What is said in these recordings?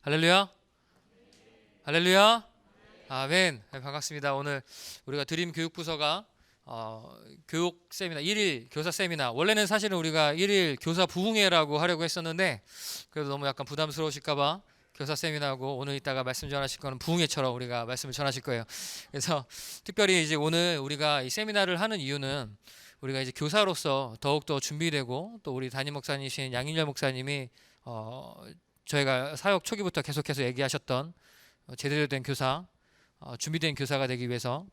할렐루야. 할렐루야. 아멘. 네, 반갑습니다. 오늘 우리가 드림 교육부서가 교육 세미나 1일 교사 세미나, 원래는 사실은 우리가 1일 교사 부흥회라고 하려고 했었는데 그래도 너무 약간 부담스러우실까봐 교사 세미나고, 오늘 이따가 말씀 전하실 거는 부흥회처럼 우리가 말씀을 전하실 거예요. 그래서 특별히 이제 오늘 우리가 이 세미나를 하는 이유는, 우리가 이제 교사로서 더욱더 준비되고, 또 우리 담임 목사님이신 양인열 목사님이 저희가 사역 초기부터 계속해서 얘기하셨던 제대로 된 교사, 준비된 교사가 되기 위해서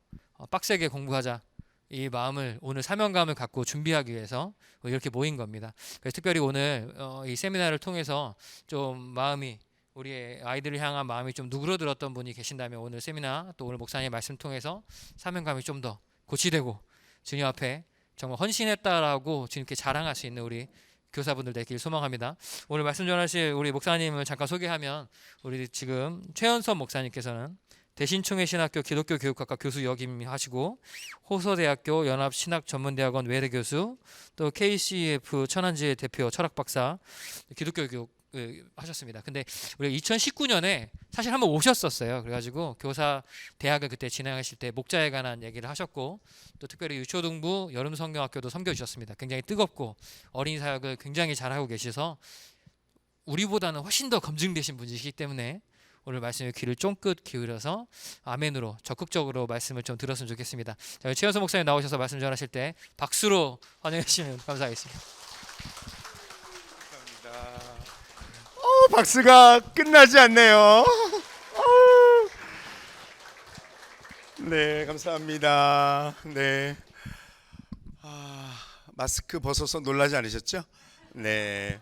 빡세게 공부하자, 이 마음을, 오늘 사명감을 갖고 준비하기 위해서 이렇게 모인 겁니다. 그래서 특별히 오늘 이 세미나를 통해서 좀 마음이, 우리의 아이들을 향한 마음이 좀 누그러들었던 분이 계신다면, 오늘 세미나 또 오늘 목사님 말씀 통해서 사명감이 좀 더 고취되고 주님 앞에 정말 헌신했다라고 주님께 자랑할 수 있는 우리 교사분들 되길 소망합니다. 오늘 말씀 전하실 우리 목사님을 잠깐 소개하면, 우리 지금 최연섭 목사님께서는 대신총회신학교 기독교 교육학과 교수 역임하시고, 호서대학교 연합신학전문대학원 외래 교수, 또 KCF 천안지회 대표 철학박사, 기독교 교육 하셨습니다. 근데 우리가 2019년에 사실 한번 오셨었어요. 그래가지고 교사 대학을 그때 진행하실 때 목자에 관한 얘기를 하셨고, 또 특별히 유초등부 여름성경학교도 섬겨주셨습니다. 굉장히 뜨겁고 어린이 사역을 굉장히 잘하고 계셔서 우리보다는 훨씬 더 검증되신 분이시기 때문에 오늘 말씀에 귀를 쫑긋 기울여서 아멘으로 적극적으로 말씀을 좀 들었으면 좋겠습니다. 자, 최연소 목사님 나오셔서 말씀 전하실 때 박수로 환영해 주시면 감사하겠습니다. 박수가 끝나지 않네요. 네, 감사합니다. 네, 마스크 벗어서 놀라지 않으셨죠? 네,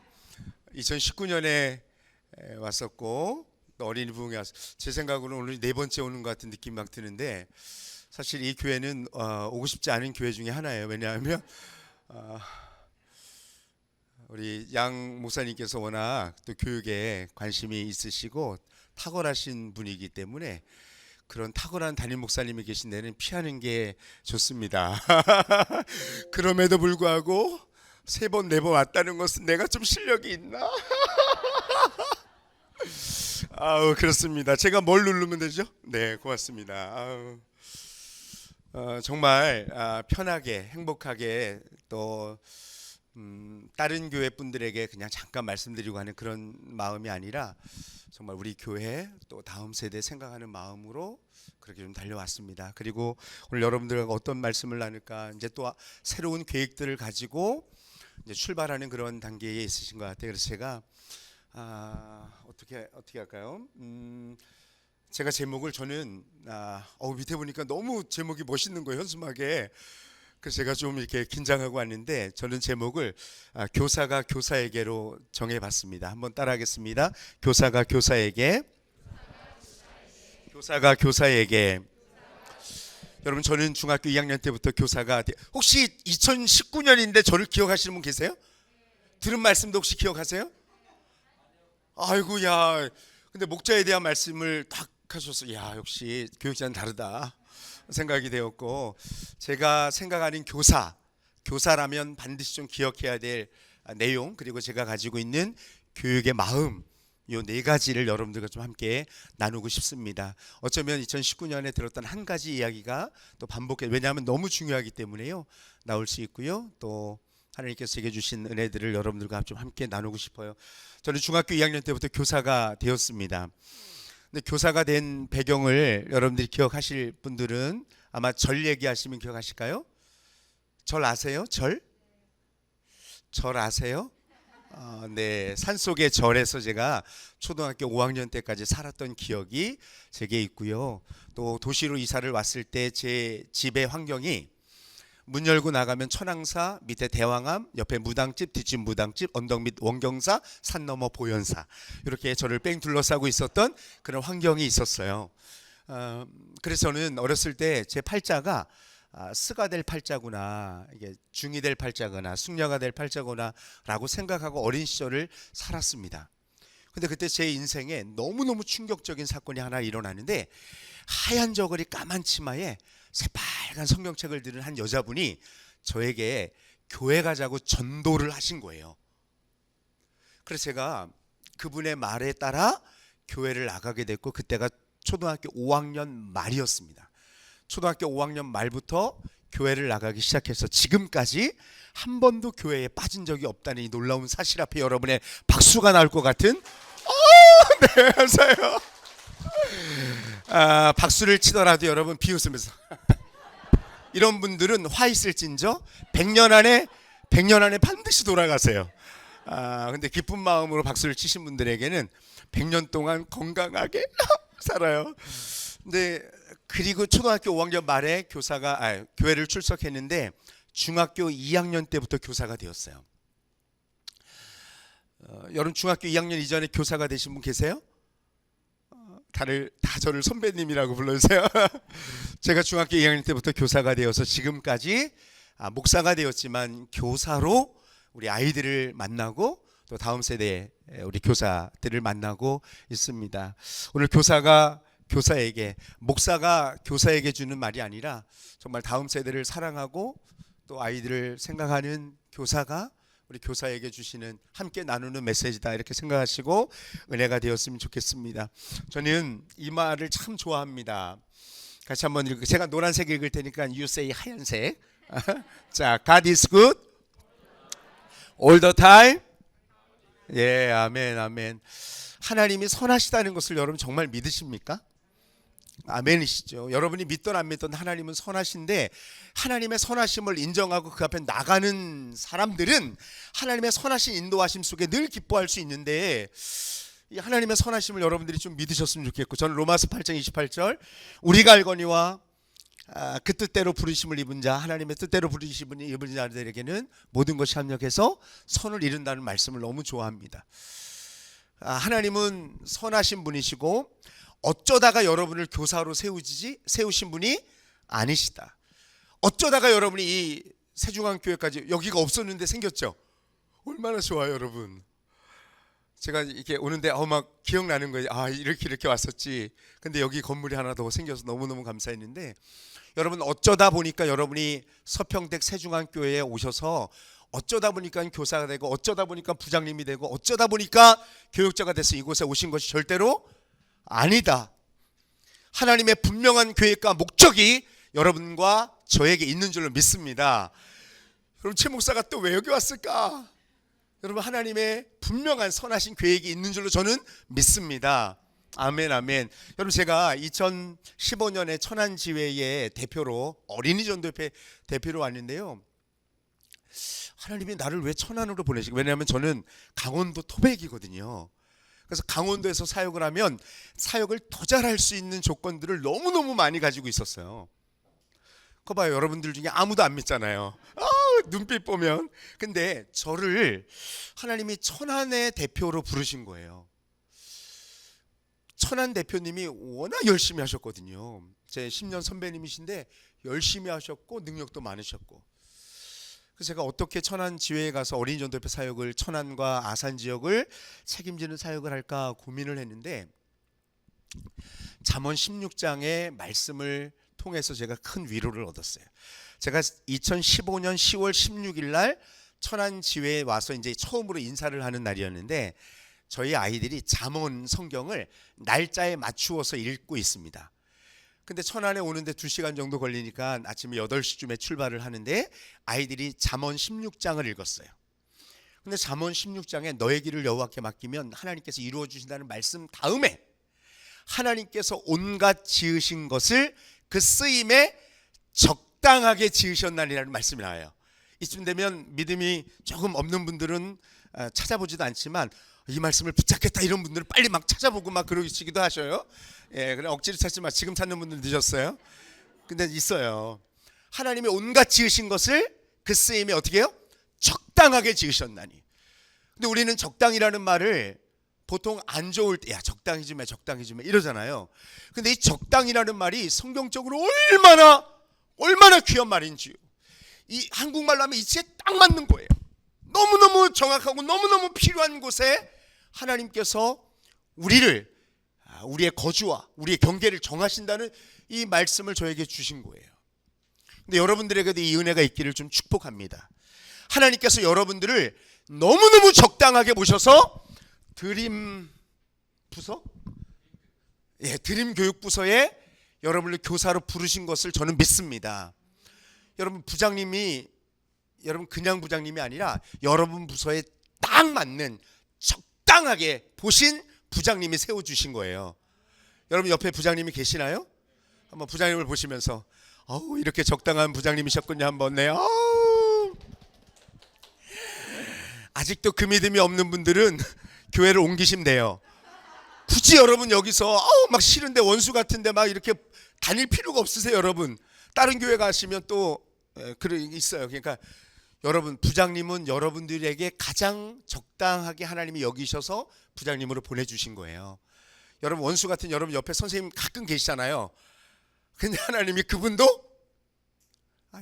2019년에 왔었고, 또 어린이 부흥회 왔어. 제 생각으로는 오늘 네 번째 오는 것 같은 느낌 막 드는데, 사실 이 교회는 오고 싶지 않은 교회 중에 하나예요. 왜냐하면 우리 양 목사님께서 워낙 또 교육에 관심이 있으시고 탁월하신 분이기 때문에, 그런 탁월한 담임 목사님이 계신 데는 피하는 게 좋습니다. 그럼에도 불구하고 세 번, 네 번 왔다는 것은 내가 좀 실력이 있나? 아우, 그렇습니다. 제가 뭘 누르면 되죠? 네, 고맙습니다. 아우, 정말 편하게, 행복하게, 또 다른 교회 분들에게 그냥 잠깐 말씀드리고 하는 그런 마음이 아니라, 정말 우리 교회 또 다음 세대 생각하는 마음으로 그렇게 좀 달려왔습니다. 그리고 오늘 여러분들과 어떤 말씀을 나눌까, 이제 또 새로운 계획들을 가지고 이제 출발하는 그런 단계에 있으신 것 같아요. 그래서 제가 어떻게 할까요? 제가 제목을, 저는 밑에 보니까 너무 제목이 멋있는 거예요, 현수막에. 그래서 제가 좀 이렇게 긴장하고 왔는데, 저는 제목을 교사가 교사에게로 정해봤습니다. 한번 따라하겠습니다. 교사가 교사에게, 교사가 교사에게. 여러분, 저는 중학교 2학년 때부터 교사가, 혹시 2019년인데 저를 기억하시는 분 계세요? 들은 말씀도 혹시 기억하세요? 아이고야, 근데 목자에 대한 말씀을 딱 하셔서, 야, 역시 교육자는 다르다 생각이 되었고, 제가 생각하는 교사라면 반드시 좀 기억해야 될 내용, 그리고 제가 가지고 있는 교육의 마음, 요 네 가지를 여러분들과 좀 함께 나누고 싶습니다. 어쩌면 2019년에 들었던 한 가지 이야기가 또 반복해, 왜냐하면 너무 중요하기 때문에요, 나올 수 있고요. 또 하나님께서 제게 주신 은혜들을 여러분들과 좀 함께 나누고 싶어요. 저는 중학교 2학년 때부터 교사가 되었습니다. 근데 교사가 된 배경을 여러분들이 기억하실 분들은 아마 절 얘기하시면 기억하실까요? 절 아세요? 절 아세요? 네, 산속의 절에서 제가 초등학교 5학년 때까지 살았던 기억이 제게 있고요. 또 도시로 이사를 왔을 때 제 집의 환경이, 문 열고 나가면 천왕사, 밑에 대왕암, 옆에 무당집, 뒷집 무당집, 언덕 밑 원경사, 산 너머 보현사, 이렇게 저를 뺑 둘러싸고 있었던 그런 환경이 있었어요. 그래서 저는 어렸을 때 제 팔자가 스가 될 팔자구나, 이게 중이 될 팔자거나 숙녀가 될 팔자구나 라고 생각하고 어린 시절을 살았습니다. 근데 그때 제 인생에 너무너무 충격적인 사건이 하나 일어나는데, 하얀 저고리 까만 치마에 새빨간 성경책을 들은 한 여자분이 저에게 교회 가자고 전도를 하신 거예요. 그래서 제가 그분의 말에 따라 교회를 나가게 됐고 그때가 초등학교 5학년 말이었습니다. 초등학교 5학년 말부터 교회를 나가기 시작해서 지금까지 한 번도 교회에 빠진 적이 없다는 이 놀라운 사실 앞에 여러분의 박수가 나올 것 같은 네, 감사해요. 박수를 치더라도 여러분 비웃으면서 이런 분들은 화 있을진저 100년 안에 반드시 돌아가세요. 근데 기쁜 마음으로 박수를 치신 분들에게는 100년 동안 건강하게 살아요. 근데 그리고 초등학교 5학년 말에 교회를 출석했는데 중학교 2학년 때부터 교사가 되었어요. 여러분 중학교 2학년 이전에 교사가 되신 분 계세요? 다 저를 선배님이라고 불러주세요. 제가 중학교 2학년 때부터 교사가 되어서 지금까지 목사가 되었지만 교사로 우리 아이들을 만나고 또 다음 세대의 우리 교사들을 만나고 있습니다. 오늘 교사가 교사에게, 목사가 교사에게 주는 말이 아니라 정말 다음 세대를 사랑하고 또 아이들을 생각하는 교사가 우리 교사에게 주시는, 함께 나누는 메시지다 이렇게 생각하시고 은혜가 되었으면 좋겠습니다. 저는 이 말을 참 좋아합니다. 같이 한번 읽을게요. 제가 노란색 읽을 테니까 you say 하얀색. 자, God is good all the time. 예, 아멘, 아멘. 하나님이 선하시다는 것을 여러분 정말 믿으십니까? 아멘이시죠. 여러분이 믿던 안 믿던 하나님은 선하신데, 하나님의 선하심을 인정하고 그 앞에 나가는 사람들은 하나님의 선하신 인도하심 속에 늘 기뻐할 수 있는데, 이 하나님의 선하심을 여러분들이 좀 믿으셨으면 좋겠고, 저는 로마서 8장 28절 우리가 알거니와 그 뜻대로 부르심을 입은 자, 하나님의 뜻대로 부르심을 입은 자들에게는 모든 것이 합력해서 선을 이룬다는 말씀을 너무 좋아합니다. 하나님은 선하신 분이시고 어쩌다가 여러분을 교사로 세우신 분이 아니시다. 어쩌다가 여러분이 이 세중앙교회까지, 여기가 없었는데 생겼죠. 얼마나 좋아요, 여러분. 제가 이렇게 오는데 막 기억나는 거예요. 이렇게 왔었지. 근데 여기 건물이 하나 더 생겨서 너무너무 감사했는데, 여러분 어쩌다 보니까 여러분이 서평택 세중앙교회에 오셔서 어쩌다 보니까 교사가 되고 어쩌다 보니까 부장님이 되고 어쩌다 보니까 교육자가 돼서 이곳에 오신 것이 절대로 아니다. 하나님의 분명한 계획과 목적이 여러분과 저에게 있는 줄로 믿습니다. 여러분 최 목사가 또 왜 여기 왔을까? 여러분 하나님의 분명한 선하신 계획이 있는 줄로 저는 믿습니다. 아멘, 아멘. 여러분 제가 2015년에 천안지회의 대표로, 어린이 전도협회 대표로 왔는데요, 하나님이 나를 왜 천안으로 보내시고, 왜냐하면 저는 강원도 토백이거든요. 그래서 강원도에서 사역을 하면 사역을 더 잘할 수 있는 조건들을 너무너무 많이 가지고 있었어요. 그거 봐요, 여러분들 중에 아무도 안 믿잖아요. 눈빛 보면. 근데 저를 하나님이 천안의 대표로 부르신 거예요. 천안 대표님이 워낙 열심히 하셨거든요. 제 10년 선배님이신데 열심히 하셨고 능력도 많으셨고, 그래서 제가 어떻게 천안 지회에 가서 어린이 전도협회 사역을, 천안과 아산 지역을 책임지는 사역을 할까 고민을 했는데, 잠언 16장의 말씀을 통해서 제가 큰 위로를 얻었어요. 제가 2015년 10월 16일 날 천안 지회에 와서 이제 처음으로 인사를 하는 날이었는데, 저희 아이들이 잠언 성경을 날짜에 맞추어서 읽고 있습니다. 근데 천안에 오는데 2시간 정도 걸리니까 아침에 8시쯤에 출발을 하는데 아이들이 잠언 16장을 읽었어요. 근데 잠언 16장에 너의 길을 여호와께 맡기면 하나님께서 이루어 주신다는 말씀 다음에 하나님께서 온갖 지으신 것을 그 쓰임에 적당하게 지으셨나니라는 말씀이 나와요. 이쯤 되면 믿음이 조금 없는 분들은 찾아보지도 않지만 이 말씀을 붙잡겠다 이런 분들은 빨리 막 찾아보고 막 그러시기도 하셔요. 예, 그래 억지로 찾지 마. 지금 찾는 분들 늦었어요. 근데 있어요. 하나님이 온갖 지으신 것을 그 쓰임에 어떻게 해요? 적당하게 지으셨나니. 근데 우리는 적당이라는 말을 보통 안 좋을 때, 야 적당히 좀 해, 적당히 좀 해 이러잖아요. 근데 이 적당이라는 말이 성경적으로 얼마나 귀한 말인지요. 이 한국말로 하면 이치에 딱 맞는 거예요. 너무너무 정확하고 너무너무 필요한 곳에 하나님께서 우리의 거주와 우리의 경계를 정하신다는 이 말씀을 저에게 주신 거예요. 근데 여러분들에게도 이 은혜가 있기를 좀 축복합니다. 하나님께서 여러분들을 너무너무 적당하게 모셔서 드림 부서? 드림 교육부서에 여러분을 교사로 부르신 것을 저는 믿습니다. 여러분 부장님이 여러분 그냥 부장님이 아니라 여러분 부서에 딱 맞는 적당하게 보신 부장님이 세워주신 거예요. 여러분 옆에 부장님이 계시나요? 한번 부장님을 보시면서 이렇게 적당한 부장님이셨군요. 한번 네. 아직도 그 믿음이 없는 분들은 교회를 옮기시면 돼요. 굳이 여러분 여기서 막 싫은데 원수 같은데 막 이렇게 다닐 필요가 없으세요. 여러분 다른 교회 가시면 또 있어요. 그러니까 여러분 부장님은 여러분들에게 가장 적당하게 하나님이 여기셔서 부장님으로 보내주신 거예요. 여러분 원수 같은 여러분 옆에 선생님 가끔 계시잖아요. 근데 하나님이 그분도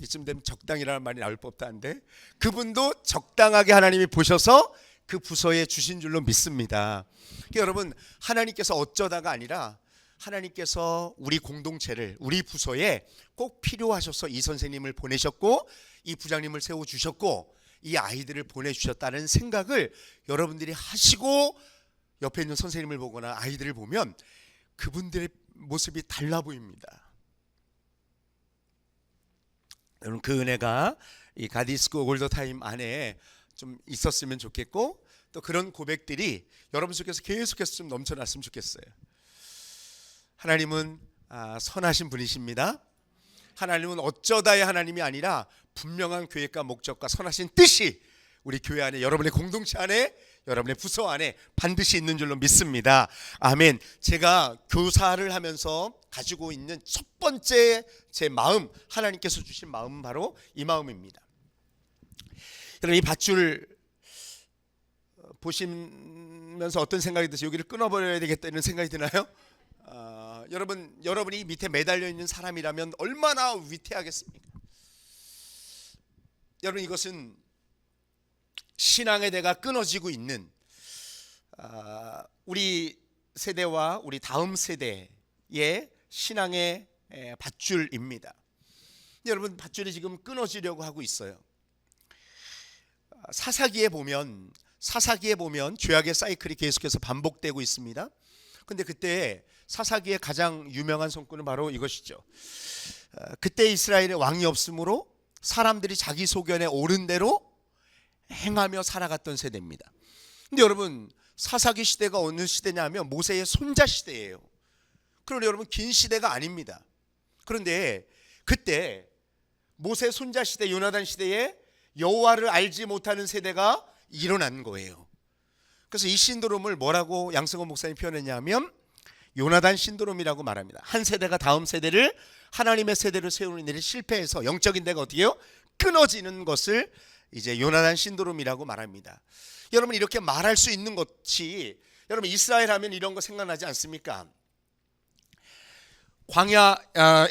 이쯤 되면 적당이라는 말이 나올 법도 한데 그분도 적당하게 하나님이 보셔서 그 부서에 주신 줄로 믿습니다. 그러니까 여러분 하나님께서 어쩌다가 아니라 하나님께서 우리 공동체를 우리 부서에 꼭 필요하셔서 이 선생님을 보내셨고 이 부장님을 세워주셨고 이 아이들을 보내주셨다는 생각을 여러분들이 하시고 옆에 있는 선생님을 보거나 아이들을 보면 그분들의 모습이 달라 보입니다. 여러분 그 은혜가 이 가디스코 올더타임 안에 좀 있었으면 좋겠고 또 그런 고백들이 여러분 속에서 계속해서 좀 넘쳐났으면 좋겠어요. 하나님은 선하신 분이십니다. 하나님은 어쩌다의 하나님이 아니라 분명한 계획과 목적과 선하신 뜻이 우리 교회 안에 여러분의 공동체 안에 여러분의 부서 안에 반드시 있는 줄로 믿습니다. 아멘. 제가 교사를 하면서 가지고 있는 첫 번째 제 마음 하나님께서 주신 마음은 바로 이 마음입니다. 여러분 이 밧줄 보시면서 어떤 생각이 드세요? 여기를 끊어버려야 되겠다는 생각이 드나요? 여러분이 밑에 매달려 있는 사람이라면 얼마나 위태하겠습니까? 여러분 이것은 신앙의 대가 끊어지고 있는 우리 세대와 우리 다음 세대의 신앙의 밧줄입니다. 여러분 밧줄이 지금 끊어지려고 하고 있어요. 사사기에 보면 죄악의 사이클이 계속해서 반복되고 있습니다. 근데 그때 사사기의 가장 유명한 성구는 바로 이것이죠. 그때 이스라엘에 왕이 없으므로 사람들이 자기 소견에 옳은 대로 행하며 살아갔던 세대입니다. 근데 여러분 사사기 시대가 어느 시대냐면 모세의 손자 시대예요. 그런데 여러분 긴 시대가 아닙니다. 그런데 그때 모세 손자 시대 요나단 시대에 여호와를 알지 못하는 세대가 일어난 거예요. 그래서 이 신드롬을 뭐라고 양승원 목사님 표현했냐면 요나단 신드롬이라고 말합니다. 한 세대가 다음 세대를 하나님의 세대를 세우는 일에 실패해서 영적인 대가 어떻게 해요? 끊어지는 것을 이제 요나단 신드롬이라고 말합니다. 여러분 이렇게 말할 수 있는 것이 여러분 이스라엘 하면 이런 거 생각나지 않습니까? 광야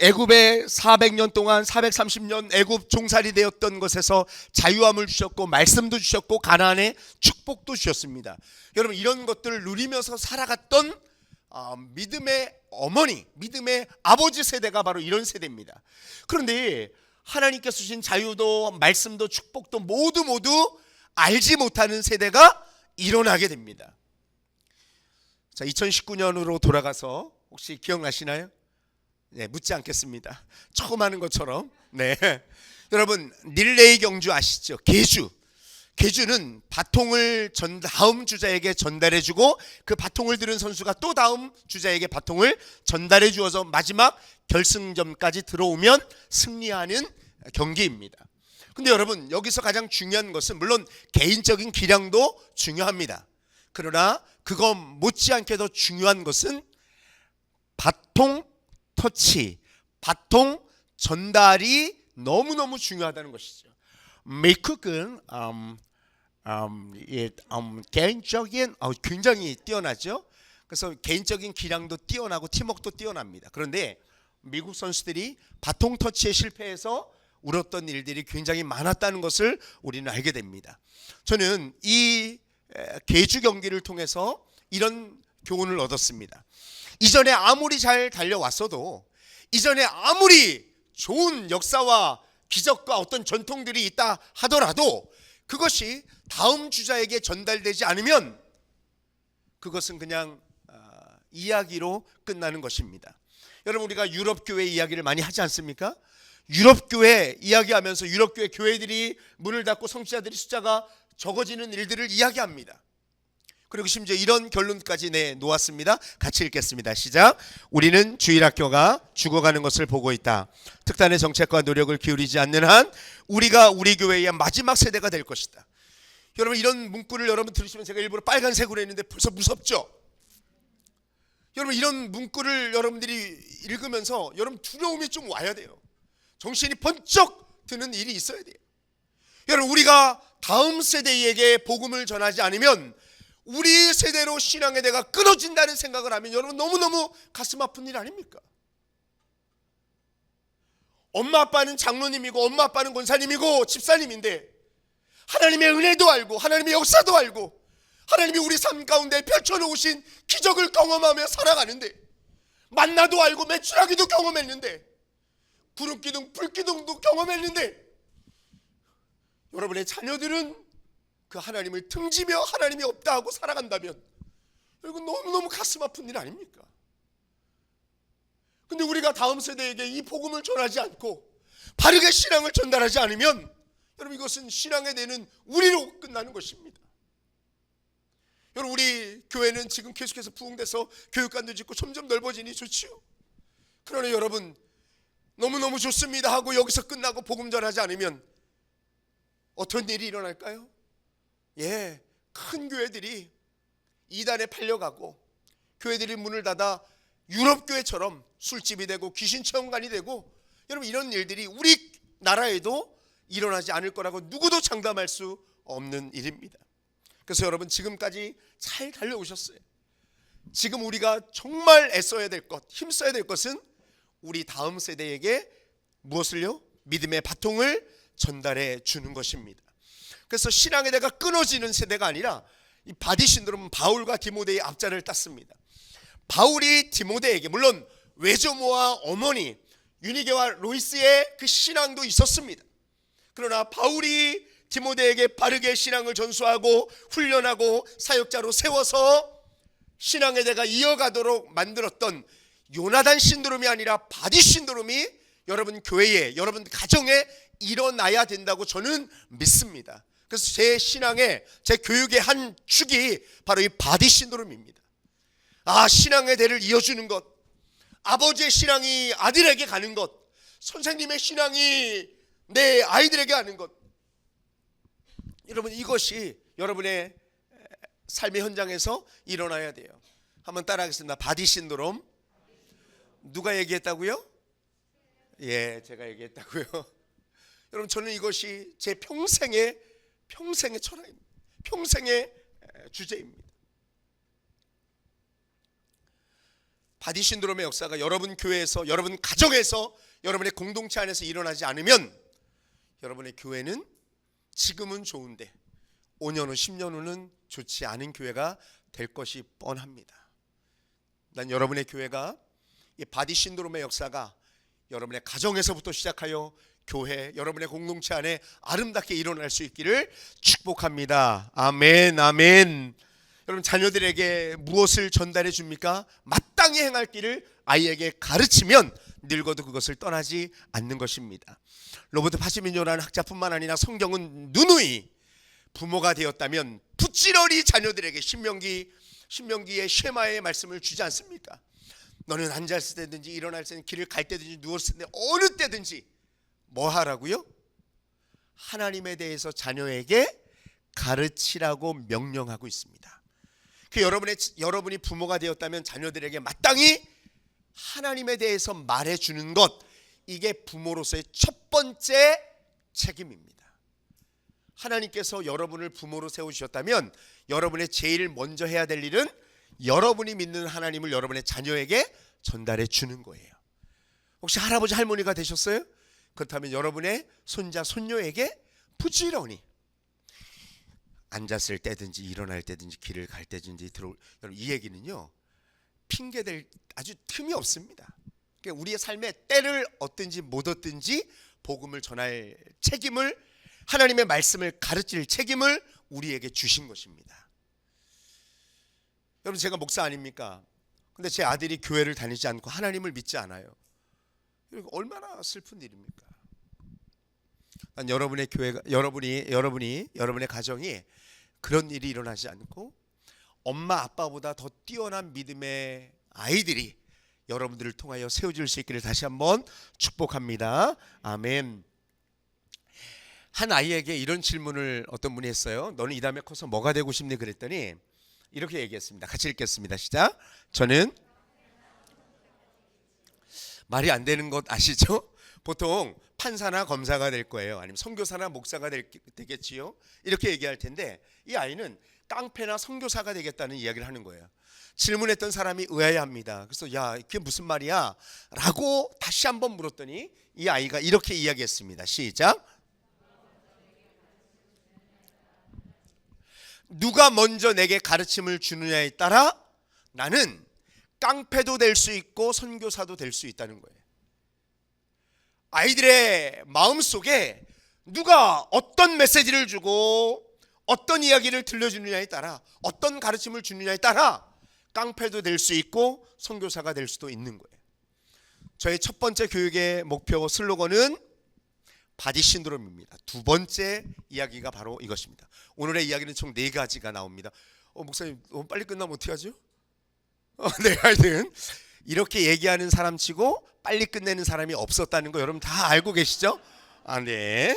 애굽에 400년 동안 430년 애굽 종살이 되었던 것에서 자유함을 주셨고 말씀도 주셨고 가나안에 축복도 주셨습니다. 여러분 이런 것들을 누리면서 살아갔던 믿음의 어머니, 믿음의 아버지 세대가 바로 이런 세대입니다. 그런데 하나님께서 주신 자유도 말씀도 축복도 모두 알지 못하는 세대가 일어나게 됩니다. 자, 2019년으로 돌아가서 혹시 기억나시나요? 네, 묻지 않겠습니다. 처음 하는 것처럼. 네. 여러분 릴레이 경주 아시죠? 계주는 바통을 다음 주자에게 전달해주고 그 바통을 들은 선수가 또 다음 주자에게 바통을 전달해 주어서 마지막 결승점까지 들어오면 승리하는 경기입니다. 근데 여러분 여기서 가장 중요한 것은 물론 개인적인 기량도 중요합니다. 그러나 그거 못지않게 더 중요한 것은 바통 터치, 바통 전달이 너무너무 중요하다는 것이죠. 미쿡은 개인적인 굉장히 뛰어나죠. 그래서 개인적인 기량도 뛰어나고 팀워크도 뛰어납니다. 그런데 미국 선수들이 바통 터치에 실패해서 울었던 일들이 굉장히 많았다는 것을 우리는 알게 됩니다. 저는 이 계주 경기를 통해서 이런 교훈을 얻었습니다. 이전에 아무리 잘 달려왔어도 이전에 아무리 좋은 역사와 기적과 어떤 전통들이 있다 하더라도 그것이 다음 주자에게 전달되지 않으면 그것은 그냥 이야기로 끝나는 것입니다. 여러분, 우리가 유럽교회 이야기를 많이 하지 않습니까? 유럽교회 이야기하면서 유럽교회 교회들이 문을 닫고 성취자들이 숫자가 적어지는 일들을 이야기합니다. 그리고 심지어 이런 결론까지 내놓았습니다. 같이 읽겠습니다. 시작. 우리는 주일학교가 죽어가는 것을 보고 있다. 특단의 정책과 노력을 기울이지 않는 한 우리가 우리 교회의 마지막 세대가 될 것이다. 여러분, 이런 문구를 여러분 들으시면 제가 일부러 빨간색으로 했는데 벌써 무섭죠? 여러분, 이런 문구를 여러분들이 읽으면서 여러분 두려움이 좀 와야 돼요. 정신이 번쩍 드는 일이 있어야 돼요. 여러분, 우리가 다음 세대에게 복음을 전하지 않으면 우리 세대로 신앙의 대가 끊어진다는 생각을 하면 여러분 너무너무 가슴 아픈 일 아닙니까? 엄마 아빠는 장로님이고 엄마 아빠는 권사님이고 집사님인데 하나님의 은혜도 알고 하나님의 역사도 알고 하나님이 우리 삶 가운데 펼쳐놓으신 기적을 경험하며 살아가는데 만나도 알고 메추라기도 경험했는데 구름기둥 불기둥도 경험했는데 여러분의 자녀들은 그 하나님을 등지며 하나님이 없다 하고 살아간다면 이건 너무너무 가슴 아픈 일 아닙니까? 근데 우리가 다음 세대에게 이 복음을 전하지 않고 바르게 신앙을 전달하지 않으면 여러분 이것은 신앙에 대는 우리로 끝나는 것입니다. 여러분, 우리 교회는 지금 계속해서 부흥돼서 교육관도 짓고 점점 넓어지니 좋지요. 그러나 여러분 너무너무 좋습니다 하고 여기서 끝나고 복음 전하지 않으면 어떤 일이 일어날까요? 큰 교회들이 이단에 팔려가고 교회들이 문을 닫아 유럽교회처럼 술집이 되고 귀신체험관이 되고 여러분 이런 일들이 우리 나라에도 일어나지 않을 거라고 누구도 장담할 수 없는 일입니다. 그래서 여러분 지금까지 잘 달려오셨어요. 지금 우리가 정말 애써야 될 것, 힘써야 될 것은 우리 다음 세대에게 무엇을요? 믿음의 바통을 전달해 주는 것입니다. 그래서 신앙의 대가 끊어지는 세대가 아니라 이 바디 신드롬은 바울과 디모데의 앞자를 땄습니다. 바울이 디모데에게 물론 외조모와 어머니 유니게와 로이스의 그 신앙도 있었습니다. 그러나 바울이 디모데에게 바르게 신앙을 전수하고 훈련하고 사역자로 세워서 신앙의 대가 이어가도록 만들었던 요나단 신드롬이 아니라 바디 신드롬이 여러분 교회에 여러분 가정에 일어나야 된다고 저는 믿습니다. 그래서 제 신앙의 제 교육의 한 축이 바로 이 바디 신드롬입니다. 신앙의 대를 이어주는 것, 아버지의 신앙이 아들에게 가는 것, 선생님의 신앙이 내 아이들에게 가는 것, 여러분 이것이 여러분의 삶의 현장에서 일어나야 돼요. 한번 따라하겠습니다. 바디 신드롬. 누가 얘기했다고요? 제가 얘기했다고요. 여러분 저는 이것이 제 평생의 철학입니다. 평생의 주제입니다. 바디 신드롬의 역사가 여러분 교회에서 여러분 가정에서 여러분의 공동체 안에서 일어나지 않으면 여러분의 교회는 지금은 좋은데 5년 후 10년 후는 좋지 않은 교회가 될 것이 뻔합니다. 난 여러분의 교회가 이 바디 신드롬의 역사가 여러분의 가정에서부터 시작하여 교회 여러분의 공동체 안에 아름답게 일어날 수 있기를 축복합니다. 아멘 아멘. 여러분 자녀들에게 무엇을 전달해 줍니까? 마땅히 행할 길을 아이에게 가르치면 늙어도 그것을 떠나지 않는 것입니다. 로버트 파시민요라는 학자뿐만 아니라 성경은 누누이 부모가 되었다면 부지런히 자녀들에게 신명기의 쉐마의 말씀을 주지 않습니까? 너는 앉았을 때든지 일어날 때든지 길을 갈 때든지 누웠을 때 어느 때든지 뭐 하라고요? 하나님에 대해서 자녀에게 가르치라고 명령하고 있습니다. 그 여러분이 부모가 되었다면 자녀들에게 마땅히 하나님에 대해서 말해주는 것, 이게 부모로서의 첫 번째 책임입니다. 하나님께서 여러분을 부모로 세우셨다면 여러분의 제일 먼저 해야 될 일은 여러분이 믿는 하나님을 여러분의 자녀에게 전달해 주는 거예요. 혹시 할아버지 할머니가 되셨어요? 그렇다면 여러분의 손자 손녀에게 부지런히 앉았을 때든지 일어날 때든지 길을 갈 때든지 여러분 이 얘기는요 핑계댈 아주 틈이 없습니다. 그러니까 우리의 삶에 때를 얻든지 못 얻든지 복음을 전할 책임을, 하나님의 말씀을 가르칠 책임을 우리에게 주신 것입니다. 여러분 제가 목사 아닙니까? 근데 제 아들이 교회를 다니지 않고 하나님을 믿지 않아요. 이거 얼마나 슬픈 일입니까? 난 여러분의 교회가 여러분의 가정이 그런 일이 일어나지 않고 엄마 아빠보다 더 뛰어난 믿음의 아이들이 여러분들을 통하여 세워질 수 있기를 다시 한번 축복합니다. 아멘. 한 아이에게 이런 질문을 어떤 분이 했어요. 너는 이 다음에 커서 뭐가 되고 싶니? 그랬더니 이렇게 얘기했습니다. 같이 읽겠습니다. 시작. 저는 말이 안 되는 것 아시죠? 보통 판사나 검사가 될 거예요. 아니면 선교사나 목사가 되겠지요. 이렇게 얘기할 텐데 이 아이는 깡패나 선교사가 되겠다는 이야기를 하는 거예요. 질문했던 사람이 의아해합니다. 그래서 야, 그게 무슨 말이야? 라고 다시 한번 물었더니 이 아이가 이렇게 이야기했습니다. 시작. 누가 먼저 내게 가르침을 주느냐에 따라 나는 깡패도 될 수 있고 선교사도 될 수 있다는 거예요. 아이들의 마음속에 누가 어떤 메시지를 주고 어떤 이야기를 들려주느냐에 따라 어떤 가르침을 주느냐에 따라 깡패도 될 수 있고 선교사가 될 수도 있는 거예요. 저의 첫 번째 교육의 목표 슬로건은 바디 신드롬입니다. 두 번째 이야기가 바로 이것입니다. 오늘의 이야기는 총 4가지가 나옵니다. 목사님 너무 빨리 끝나면 어떻게 하죠? 네, 하여튼 이렇게 얘기하는 사람 치고 빨리 끝내는 사람이 없었다는 거 여러분 다 알고 계시죠? 아, 네.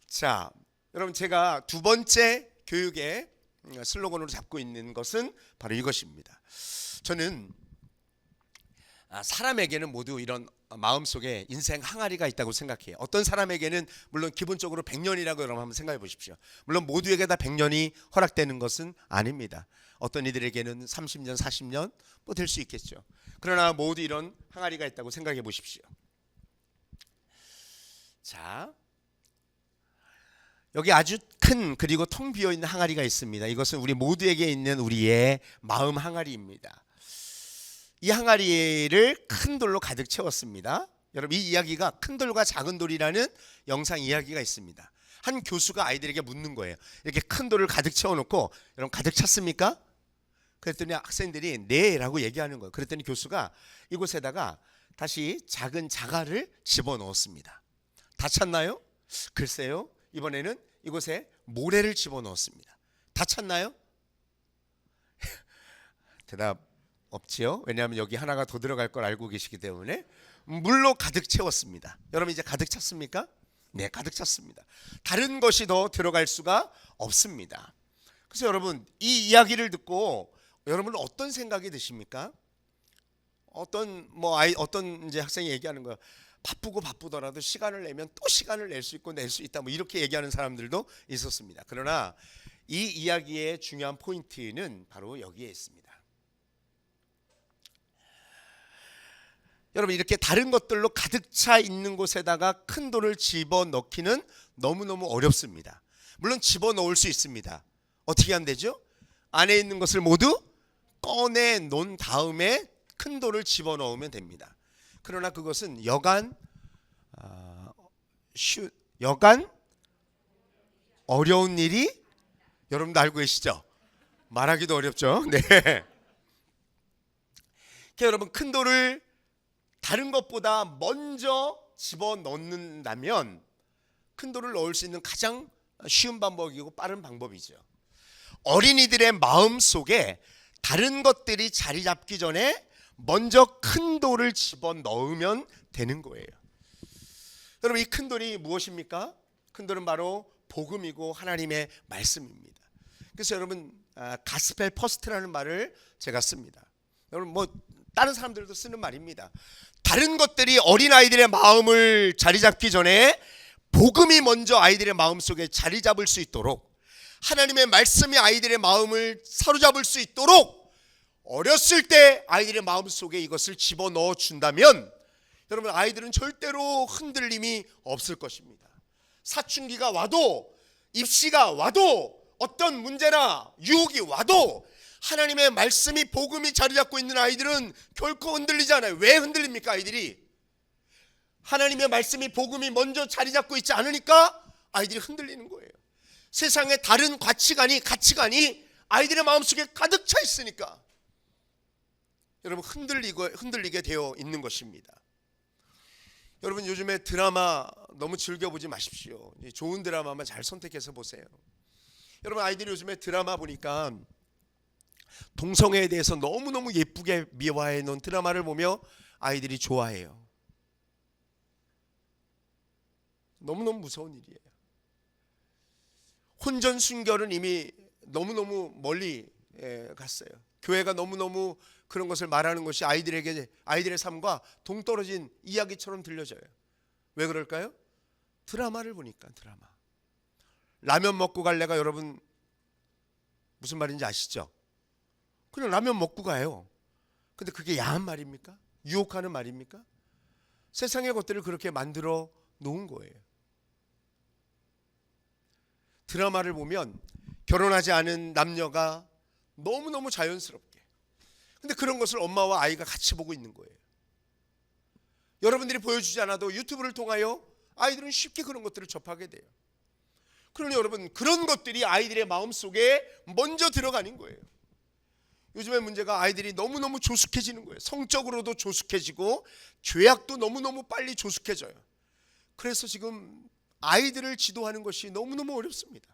자, 여러분 제가 두 번째 교육의 슬로건으로 잡고 있는 것은 바로 이것입니다. 저는 사람에게는 모두 이런 마음속에 인생 항아리가 있다고 생각해요. 어떤 사람에게는 물론 기본적으로 100년이라고 여러분 한번 생각해 보십시오. 물론 모두에게 다 100년이 허락되는 것은 아닙니다. 어떤 이들에게는 30년, 40년 뭐 될 수 있겠죠. 그러나 모두 이런 항아리가 있다고 생각해 보십시오. 자, 여기 아주 큰 그리고 텅 비어있는 항아리가 있습니다. 이것은 우리 모두에게 있는 우리의 마음 항아리입니다. 이 항아리를 큰 돌로 가득 채웠습니다. 여러분 이 이야기가 큰 돌과 작은 돌이라는 영상 이야기가 있습니다. 한 교수가 아이들에게 묻는 거예요. 이렇게 큰 돌을 가득 채워놓고 여러분 가득 찼습니까? 그랬더니 학생들이 네 라고 얘기하는 거예요. 그랬더니 교수가 이곳에다가 다시 작은 자갈을 집어넣었습니다. 다 찼나요? 글쎄요. 이번에는 이곳에 모래를 집어넣었습니다. 다 찼나요? 대답 없지요. 왜냐하면 여기 하나가 더 들어갈 걸 알고 계시기 때문에. 물로 가득 채웠습니다. 여러분 이제 가득 찼습니까? 네, 가득 찼습니다. 다른 것이 더 들어갈 수가 없습니다. 그래서 여러분 이 이야기를 듣고 여러분은 어떤 생각이 드십니까? 어떤 이제 학생이 얘기하는 거야. 바쁘더라도 시간을 내면 또 시간을 낼 수 있고 낼 수 있다. 뭐 이렇게 얘기하는 사람들도 있었습니다. 그러나 이 이야기의 중요한 포인트는 바로 여기에 있습니다. 여러분 이렇게 다른 것들로 가득 차 있는 곳에다가 큰 돌을 집어넣기는 너무너무 어렵습니다. 물론 집어넣을 수 있습니다. 어떻게 하면 되죠? 안에 있는 것을 모두 꺼내 놓은 다음에 큰 돌을 집어넣으면 됩니다. 그러나 그것은 여간 어려운 일이 여러분도 알고 계시죠? 말하기도 어렵죠? 네. 그러니까 여러분 큰 돌을 다른 것보다 먼저 집어넣는다면 큰 돌을 넣을 수 있는 가장 쉬운 방법이고 빠른 방법이죠. 어린이들의 마음 속에 다른 것들이 자리 잡기 전에 먼저 큰 돌을 집어넣으면 되는 거예요. 여러분 이 큰 돌이 무엇입니까? 큰 돌은 바로 복음이고 하나님의 말씀입니다. 그래서 여러분 가스펠 퍼스트라는 말을 제가 씁니다. 여러분 뭐 다른 사람들도 쓰는 말입니다. 다른 것들이 어린아이들의 마음을 자리 잡기 전에 복음이 먼저 아이들의 마음속에 자리 잡을 수 있도록 하나님의 말씀이 아이들의 마음을 사로잡을 수 있도록 어렸을 때 아이들의 마음속에 이것을 집어넣어 준다면 여러분 아이들은 절대로 흔들림이 없을 것입니다. 사춘기가 와도 입시가 와도 어떤 문제나 유혹이 와도 하나님의 말씀이 복음이 자리 잡고 있는 아이들은 결코 흔들리지 않아요. 왜 흔들립니까 아이들이? 하나님의 말씀이 복음이 먼저 자리 잡고 있지 않으니까 아이들이 흔들리는 거예요. 세상에 다른 가치관이 아이들의 마음속에 가득 차 있으니까. 여러분 흔들리게 되어 있는 것입니다. 여러분 요즘에 드라마 너무 즐겨보지 마십시오. 좋은 드라마만 잘 선택해서 보세요. 여러분 아이들이 요즘에 드라마 보니까 동성애에 대해서 너무너무 예쁘게 미화해 놓은 드라마를 보며 아이들이 좋아해요. 너무너무 무서운 일이에요. 혼전 순결은 이미 너무너무 멀리 갔어요. 교회가 너무너무 그런 것을 말하는 것이 아이들의 삶과 동떨어진 이야기처럼 들려져요. 왜 그럴까요? 드라마를 보니까. 드라마. 라면 먹고 갈래가 여러분 무슨 말인지 아시죠? 그냥 라면 먹고 가요. 근데 그게 야한 말입니까? 유혹하는 말입니까? 세상의 것들을 그렇게 만들어 놓은 거예요. 드라마를 보면 결혼하지 않은 남녀가 너무너무 자연스럽게, 근데 그런 것을 엄마와 아이가 같이 보고 있는 거예요. 여러분들이 보여주지 않아도 유튜브를 통하여 아이들은 쉽게 그런 것들을 접하게 돼요. 그러니 여러분 그런 것들이 아이들의 마음속에 먼저 들어가는 거예요. 요즘의 문제가 아이들이 너무너무 조숙해지는 거예요. 성적으로도 조숙해지고 죄악도 너무너무 빨리 조숙해져요. 그래서 지금 아이들을 지도하는 것이 너무너무 어렵습니다.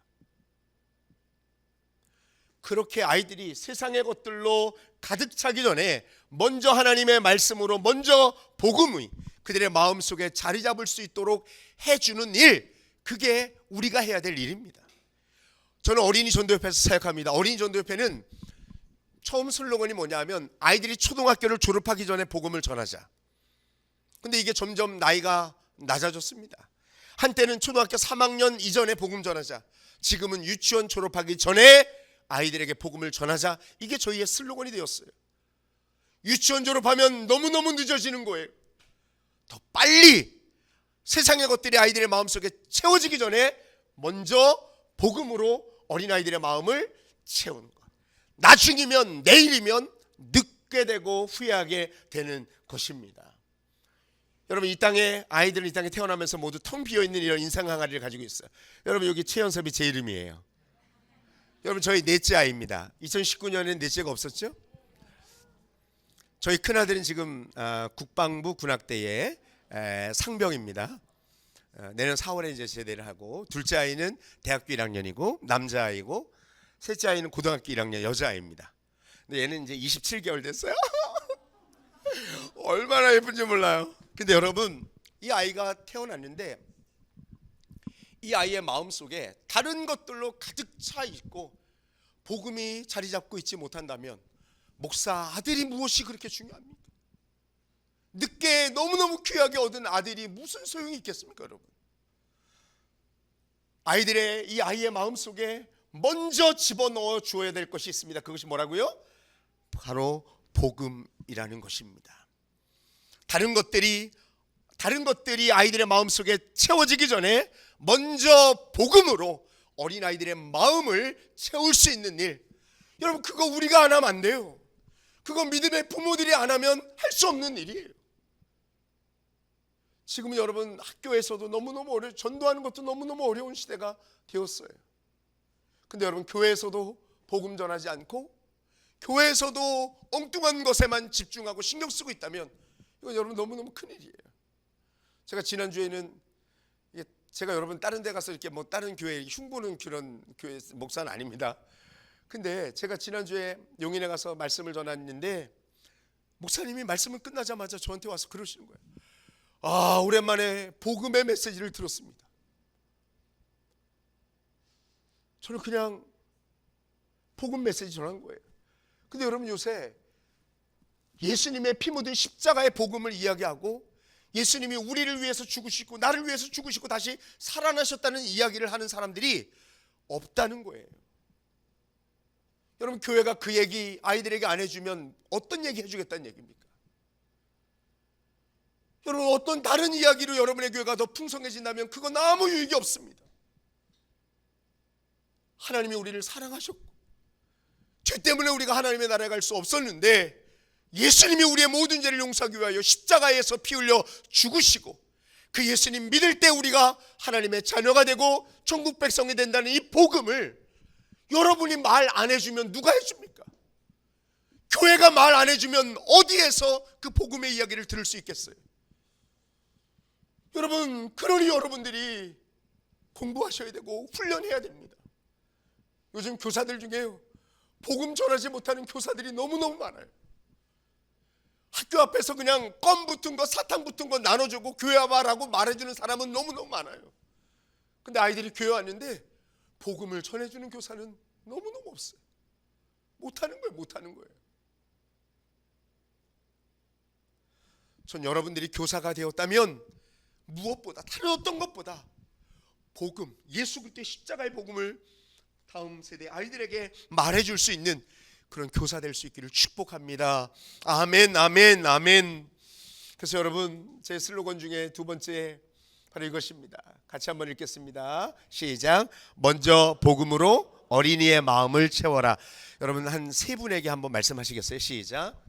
그렇게 아이들이 세상의 것들로 가득 차기 전에 먼저 하나님의 말씀으로, 먼저 복음이 그들의 마음속에 자리 잡을 수 있도록 해주는 일, 그게 우리가 해야 될 일입니다. 저는 어린이 전도협회에서 사역합니다. 어린이 전도협회는 처음 슬로건이 뭐냐면 아이들이 초등학교를 졸업하기 전에 복음을 전하자. 근데 이게 점점 나이가 낮아졌습니다. 한때는 초등학교 3학년 이전에 복음 전하자. 지금은 유치원 졸업하기 전에 아이들에게 복음을 전하자. 이게 저희의 슬로건이 되었어요. 유치원 졸업하면 너무너무 늦어지는 거예요. 더 빨리 세상의 것들이 아이들의 마음속에 채워지기 전에 먼저 복음으로 어린아이들의 마음을 채우는 것. 나중이면, 내일이면 늦게 되고 후회하게 되는 것입니다. 여러분 이 땅에 아이들은 이 땅에 태어나면서 모두 텅 비어있는 이런 인상 항아리를 가지고 있어요. 여러분 여기 최연섭이 제 이름이에요. 여러분 저희 넷째 아이입니다. 2019년에는 넷째가 없었죠? 저희 큰아들은 지금 국방부 군악대에 상병입니다. 내년 4월에 이제 제대를 하고, 둘째 아이는 대학교 1학년이고 남자아이고, 셋째 아이는 고등학교 1학년 여자아이입니다. 근데 얘는 이제 27개월 됐어요. 얼마나 예쁜지 몰라요. 근데 여러분 이 아이가 태어났는데 이 아이의 마음속에 다른 것들로 가득 차 있고 복음이 자리 잡고 있지 못한다면, 목사 아들이 무엇이 그렇게 중요합니까? 늦게 너무너무 귀하게 얻은 아들이 무슨 소용이 있겠습니까? 여러분 이 아이의 마음속에 먼저 집어넣어 주어야 될 것이 있습니다. 그것이 뭐라고요? 바로 복음이라는 것입니다. 다른 것들이 아이들의 마음속에 채워지기 전에 먼저 복음으로 어린아이들의 마음을 채울 수 있는 일, 여러분 그거 우리가 안 하면 안 돼요. 그거 믿음의 부모들이 안 하면 할 수 없는 일이에요. 지금 여러분 학교에서도 너무너무 전도하는 것도 너무너무 어려운 시대가 되었어요. 근데 여러분 교회에서도 복음 전하지 않고 교회에서도 엉뚱한 것에만 집중하고 신경 쓰고 있다면 이건 여러분 너무너무 큰일이에요. 제가 지난주에는, 제가 여러분 다른 데 가서 이렇게 뭐 다른 교회 흉보는 그런 교회 목사는 아닙니다. 근데 제가 지난주에 용인에 가서 말씀을 전했는데 목사님이 말씀을 끝나자마자 저한테 와서 그러시는 거예요. 아, 오랜만에 복음의 메시지를 들었습니다. 저는 그냥 복음 메시지 전한 거예요. 근데 여러분 요새 예수님의 피 묻은 십자가의 복음을 이야기하고 예수님이 우리를 위해서 죽으시고 나를 위해서 죽으시고 다시 살아나셨다는 이야기를 하는 사람들이 없다는 거예요. 여러분 교회가 그 얘기 아이들에게 안 해주면 어떤 얘기 해주겠다는 얘기입니까? 여러분 어떤 다른 이야기로 여러분의 교회가 더 풍성해진다면 그건 아무 유익이 없습니다. 하나님이 우리를 사랑하셨고 죄 때문에 우리가 하나님의 나라에 갈 수 없었는데 예수님이 우리의 모든 죄를 용서하기 위하여 십자가에서 피 흘려 죽으시고 그 예수님 믿을 때 우리가 하나님의 자녀가 되고 천국 백성이 된다는 이 복음을 여러분이 말 안 해주면 누가 해줍니까? 교회가 말 안 해주면 어디에서 그 복음의 이야기를 들을 수 있겠어요? 여러분, 그러니 여러분들이 공부하셔야 되고 훈련해야 됩니다. 요즘 교사들 중에요, 복음 전하지 못하는 교사들이 너무너무 많아요. 학교 앞에서 그냥 껌 붙은 거, 사탕 붙은 거 나눠주고 교회 와라고 말해주는 사람은 너무너무 많아요. 근데 아이들이 교회 왔는데 복음을 전해주는 교사는 너무너무 없어요. 못하는 거예요, 못하는 거예요. 전 여러분들이 교사가 되었다면 무엇보다, 다른 어떤 것보다 복음, 예수 그리스도의 십자가의 복음을 다음 세대 아이들에게 말해줄 수 있는 그런 교사 될 수 있기를 축복합니다. 아멘, 아멘, 아멘. 그래서 여러분, 제 슬로건 중에 두 번째 바로 이것입니다. 같이 한번 읽겠습니다. 시작. 먼저 복음으로 어린이의 마음을 채워라. 여러분, 한 세 분에게 한번 말씀하시겠어요? 시작.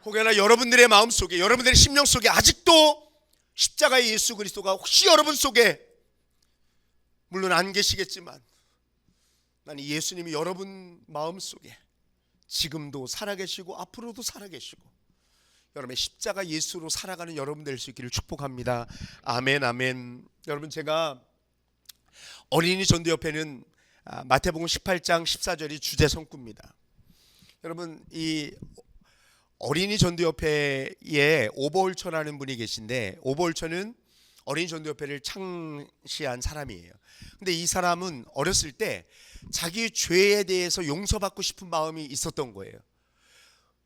혹여나 여러분들의 마음속에, 여러분들의 심령 속에 아직도 십자가의 예수 그리스도가 혹시 여러분 속에, 물론 안 계시겠지만 나는 예수님이 여러분 마음속에 지금도 살아계시고 앞으로도 살아계시고 여러분의 십자가 예수로 살아가는 여러분 될 수 있기를 축복합니다. 아멘, 아멘. 여러분, 제가 어린이 전도협회는 마태복음 18장 14절이 주제 성구입니다. 여러분, 이 어린이 전도협회에 오버홀처라는 분이 계신데, 오버홀처는 어린이 전도협회를 창시한 사람이에요. 근데 이 사람은 어렸을 때 자기 죄에 대해서 용서받고 싶은 마음이 있었던 거예요.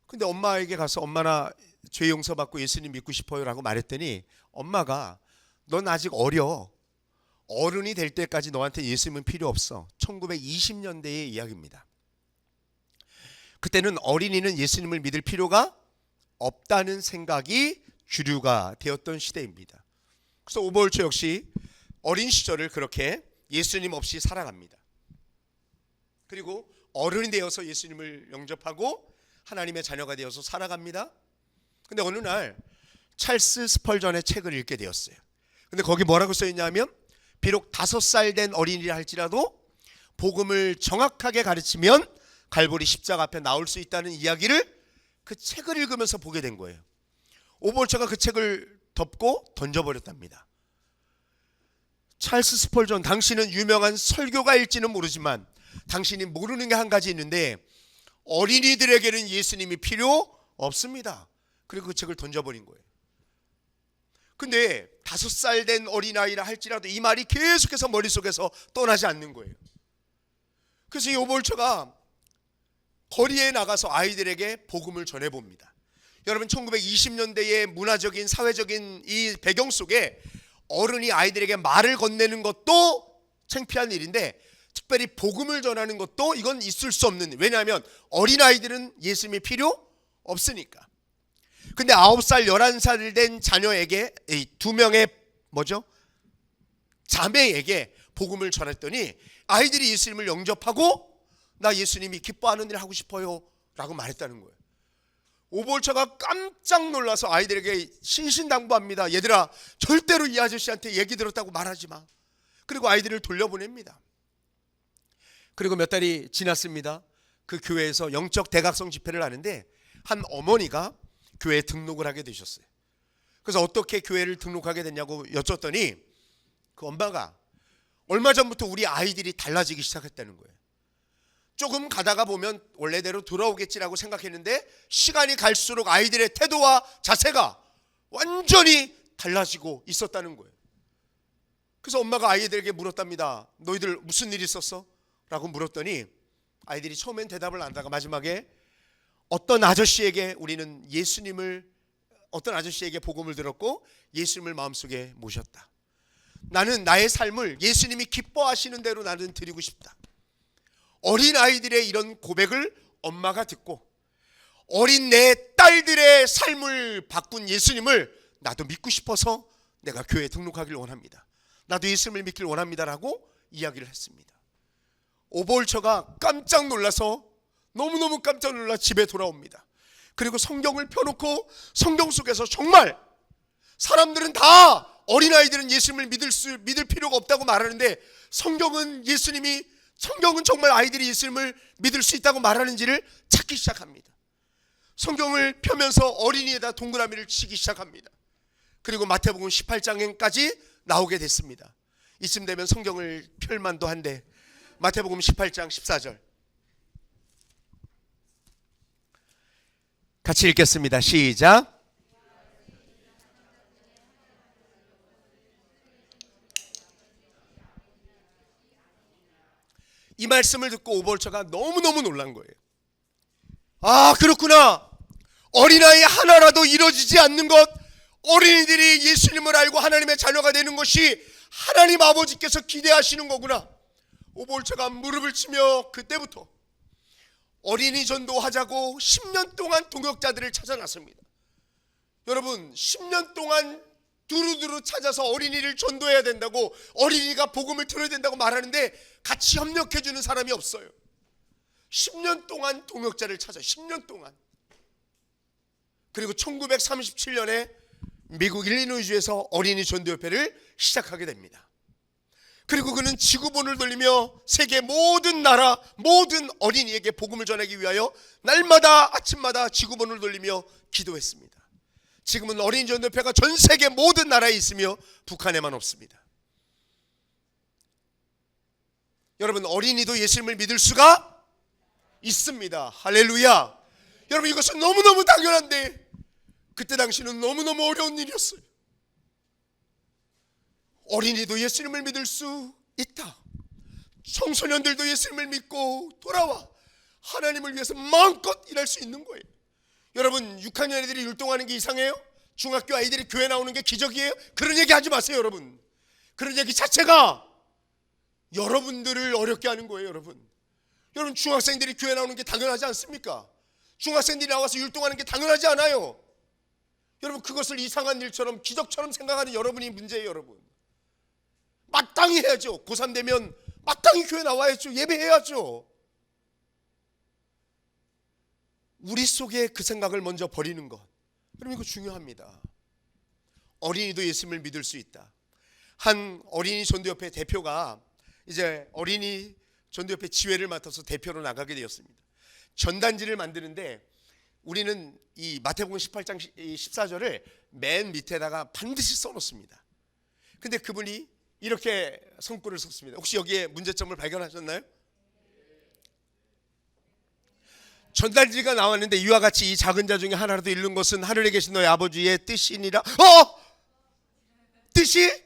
근데 엄마에게 가서 엄마, 나 죄 용서받고 예수님 믿고 싶어요 라고 말했더니 엄마가 넌 아직 어려, 어른이 될 때까지 너한테 예수님은 필요 없어. 1920년대의 이야기입니다. 그때는 어린이는 예수님을 믿을 필요가 없다는 생각이 주류가 되었던 시대입니다. 그래서 오버홀처 역시 어린 시절을 그렇게 예수님 없이 살아갑니다. 그리고 어른이 되어서 예수님을 영접하고 하나님의 자녀가 되어서 살아갑니다. 근데 어느 날 찰스 스펄전의 책을 읽게 되었어요. 근데 거기 뭐라고 써있냐면, 비록 5살 된 어린이라 할지라도 복음을 정확하게 가르치면 갈보리 십자가 앞에 나올 수 있다는 이야기를 그 책을 읽으면서 보게 된 거예요. 오버홀처가 그 책을 덮고 던져버렸답니다. 찰스 스펄전, 당신은 유명한 설교가일지는 모르지만 당신이 모르는 게 한 가지 있는데, 어린이들에게는 예수님이 필요 없습니다. 그리고 그 책을 던져버린 거예요. 근데 5살 된 어린아이라 할지라도 이 말이 계속해서 머릿속에서 떠나지 않는 거예요. 그래서 이 오버홀처가 거리에 나가서 아이들에게 복음을 전해봅니다. 여러분, 1920년대의 문화적인, 사회적인 이 배경 속에 어른이 아이들에게 말을 건네는 것도 창피한 일인데, 특별히 복음을 전하는 것도 이건 있을 수 없는, 왜냐하면 어린아이들은 예수님이 필요 없으니까. 근데 9살, 11살 된 자녀에게, 이 2명의 자매에게 복음을 전했더니 아이들이 예수님을 영접하고 나 예수님이 기뻐하는 일 하고 싶어요 라고 말했다는 거예요. 오버홀처가 깜짝 놀라서 아이들에게 신신당부합니다. 얘들아, 절대로 이 아저씨한테 얘기 들었다고 말하지 마. 그리고 아이들을 돌려보냅니다. 그리고 몇 달이 지났습니다. 그 교회에서 영적 대각성 집회를 하는데 한 어머니가 교회에 등록을 하게 되셨어요. 그래서 어떻게 교회를 등록하게 됐냐고 여쭸더니 그 엄마가 얼마 전부터 우리 아이들이 달라지기 시작했다는 거예요. 조금 가다가 보면 원래대로 돌아오겠지라고 생각했는데 시간이 갈수록 아이들의 태도와 자세가 완전히 달라지고 있었다는 거예요. 그래서 엄마가 아이들에게 물었답니다. 너희들 무슨 일 있었어? 라고 물었더니 아이들이 처음엔 대답을 안 하다가 마지막에 어떤 아저씨에게 복음을 들었고 예수님을 마음속에 모셨다. 나는 나의 삶을 예수님이 기뻐하시는 대로 나는 드리고 싶다. 어린 아이들의 이런 고백을 엄마가 듣고 어린 내 딸들의 삶을 바꾼 예수님을 나도 믿고 싶어서 내가 교회에 등록하기를 원합니다. 나도 예수님을 믿기를 원합니다라고 이야기를 했습니다. 오버홀처가 깜짝 놀라서 너무너무 깜짝 놀라 집에 돌아옵니다. 그리고 성경을 펴놓고 성경 속에서 정말 사람들은 다 어린아이들은 예수님을 믿을 필요가 없다고 말하는데 성경은 정말 아이들이 예수님을 믿을 수 있다고 말하는지를 찾기 시작합니다. 성경을 펴면서 어린이에다 동그라미를 치기 시작합니다. 그리고 마태복음 18장까지 나오게 됐습니다. 이쯤 되면 성경을 펼 만도 한데 마태복음 18장 14절 같이 읽겠습니다. 시작. 이 말씀을 듣고 오벌처가 너무너무 놀란 거예요. 아, 그렇구나. 어린아이 하나라도 이루어지지 않는 것, 어린이들이 예수님을 알고 하나님의 자녀가 되는 것이 하나님 아버지께서 기대하시는 거구나. 오벌처가 무릎을 치며 그때부터 어린이 전도하자고 10년 동안 동역자들을 찾아놨습니다. 여러분, 10년 동안 두루두루 찾아서 어린이를 전도해야 된다고, 어린이가 복음을 들어야 된다고 말하는데 같이 협력해주는 사람이 없어요. 10년 동안 동역자를 찾아, 10년 동안. 그리고 1937년에 미국 일리노이주에서 어린이 전도협회를 시작하게 됩니다. 그리고 그는 지구본을 돌리며 세계 모든 나라, 모든 어린이에게 복음을 전하기 위하여 날마다 아침마다 지구본을 돌리며 기도했습니다. 지금은 어린이 전도협회가 전 세계 모든 나라에 있으며 북한에만 없습니다. 여러분, 어린이도 예수님을 믿을 수가 있습니다. 할렐루야. 여러분, 이것은 너무너무 당연한데 그때 당시는 너무너무 어려운 일이었어요. 어린이도 예수님을 믿을 수 있다. 청소년들도 예수님을 믿고 돌아와 하나님을 위해서 마음껏 일할 수 있는 거예요. 여러분, 6학년 애들이 율동하는 게 이상해요? 중학교 아이들이 교회 나오는 게 기적이에요? 그런 얘기 하지 마세요, 여러분. 그런 얘기 자체가 여러분들을 어렵게 하는 거예요, 여러분. 여러분, 중학생들이 교회 나오는 게 당연하지 않습니까? 중학생들이 나와서 율동하는 게 당연하지 않아요. 여러분, 그것을 이상한 일처럼 기적처럼 생각하는 여러분이 문제예요, 여러분. 마땅히 해야죠. 고3 되면 마땅히 교회 나와야죠. 예배해야죠. 우리 속에 그 생각을 먼저 버리는 것, 그럼 이거 중요합니다. 어린이도 예수님을 믿을 수 있다. 한 어린이 전도협회 대표가 이제 어린이 전도협회 지회를 맡아서 대표로 나가게 되었습니다. 전단지를 만드는데 우리는 이 마태복음 18장 14절을 맨 밑에다가 반드시 써놓습니다. 근데 그분이 이렇게 손글을 썼습니다. 혹시 여기에 문제점을 발견하셨나요? 전단지가 나왔는데 이와 같이 이 작은 자 중에 하나라도 잃는 것은 하늘에 계신 너희 아버지의 뜻이니라. 뜻이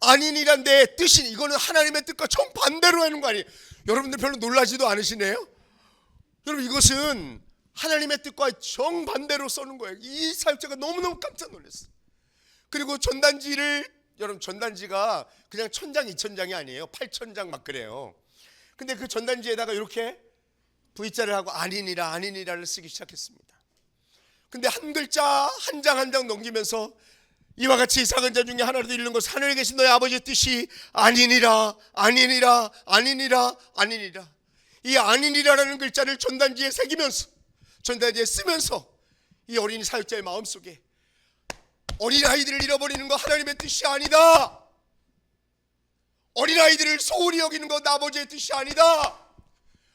아니니란데, 뜻이, 이거는 하나님의 뜻과 정반대로 하는 거 아니에요? 여러분들 별로 놀라지도 않으시네요? 여러분, 이것은 하나님의 뜻과 정반대로 써는 거예요. 이 사역자가 너무너무 깜짝 놀랐어요. 그리고 전단지를, 여러분, 전단지가 그냥 1000장 2000장이 아니에요. 8000장 막 그래요. 근데 그 전단지에다가 이렇게 V자를 하고 아니니라를 쓰기 시작했습니다. 근데 한 글자 한 장 한 장 넘기면서 이와 같이 작은 자 중에 하나라도 잃는 것은 하늘에 계신 너희 아버지의 뜻이 아니니라. 이 아니니라라는 글자를 전단지에 새기면서, 전단지에 쓰면서 이 어린이 사역자의 마음속에 어린아이들을 잃어버리는 거 하나님의 뜻이 아니다. 어린아이들을 소홀히 여기는 것 아버지의 뜻이 아니다.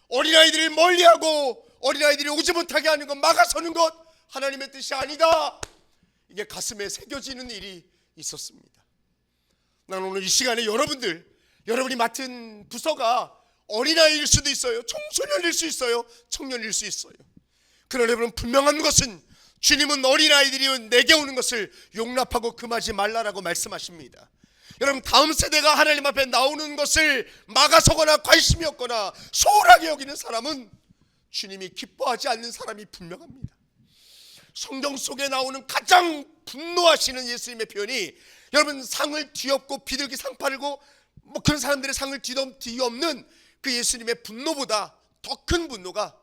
어린아이들을 멀리하고 어린아이들이 오지 못하게 하는 것, 막아서는 것 하나님의 뜻이 아니다. 이게 가슴에 새겨지는 일이 있었습니다. 나는 오늘 이 시간에 여러분이 맡은 부서가 어린아이일 수도 있어요. 청소년일 수 있어요. 청년일 수 있어요. 그러나 여러분, 분명한 것은 주님은 어린아이들이 내게 오는 것을 용납하고 금하지 말라라고 말씀하십니다. 여러분, 다음 세대가 하나님 앞에 나오는 것을 막아서거나 관심이 없거나 소홀하게 여기는 사람은 주님이 기뻐하지 않는 사람이 분명합니다. 성경 속에 나오는 가장 분노하시는 예수님의 표현이, 여러분, 상을 뒤엎고 비둘기 상 팔고 뭐 그런 사람들의 상을 뒤엎는 그 예수님의 분노보다 더 큰 분노가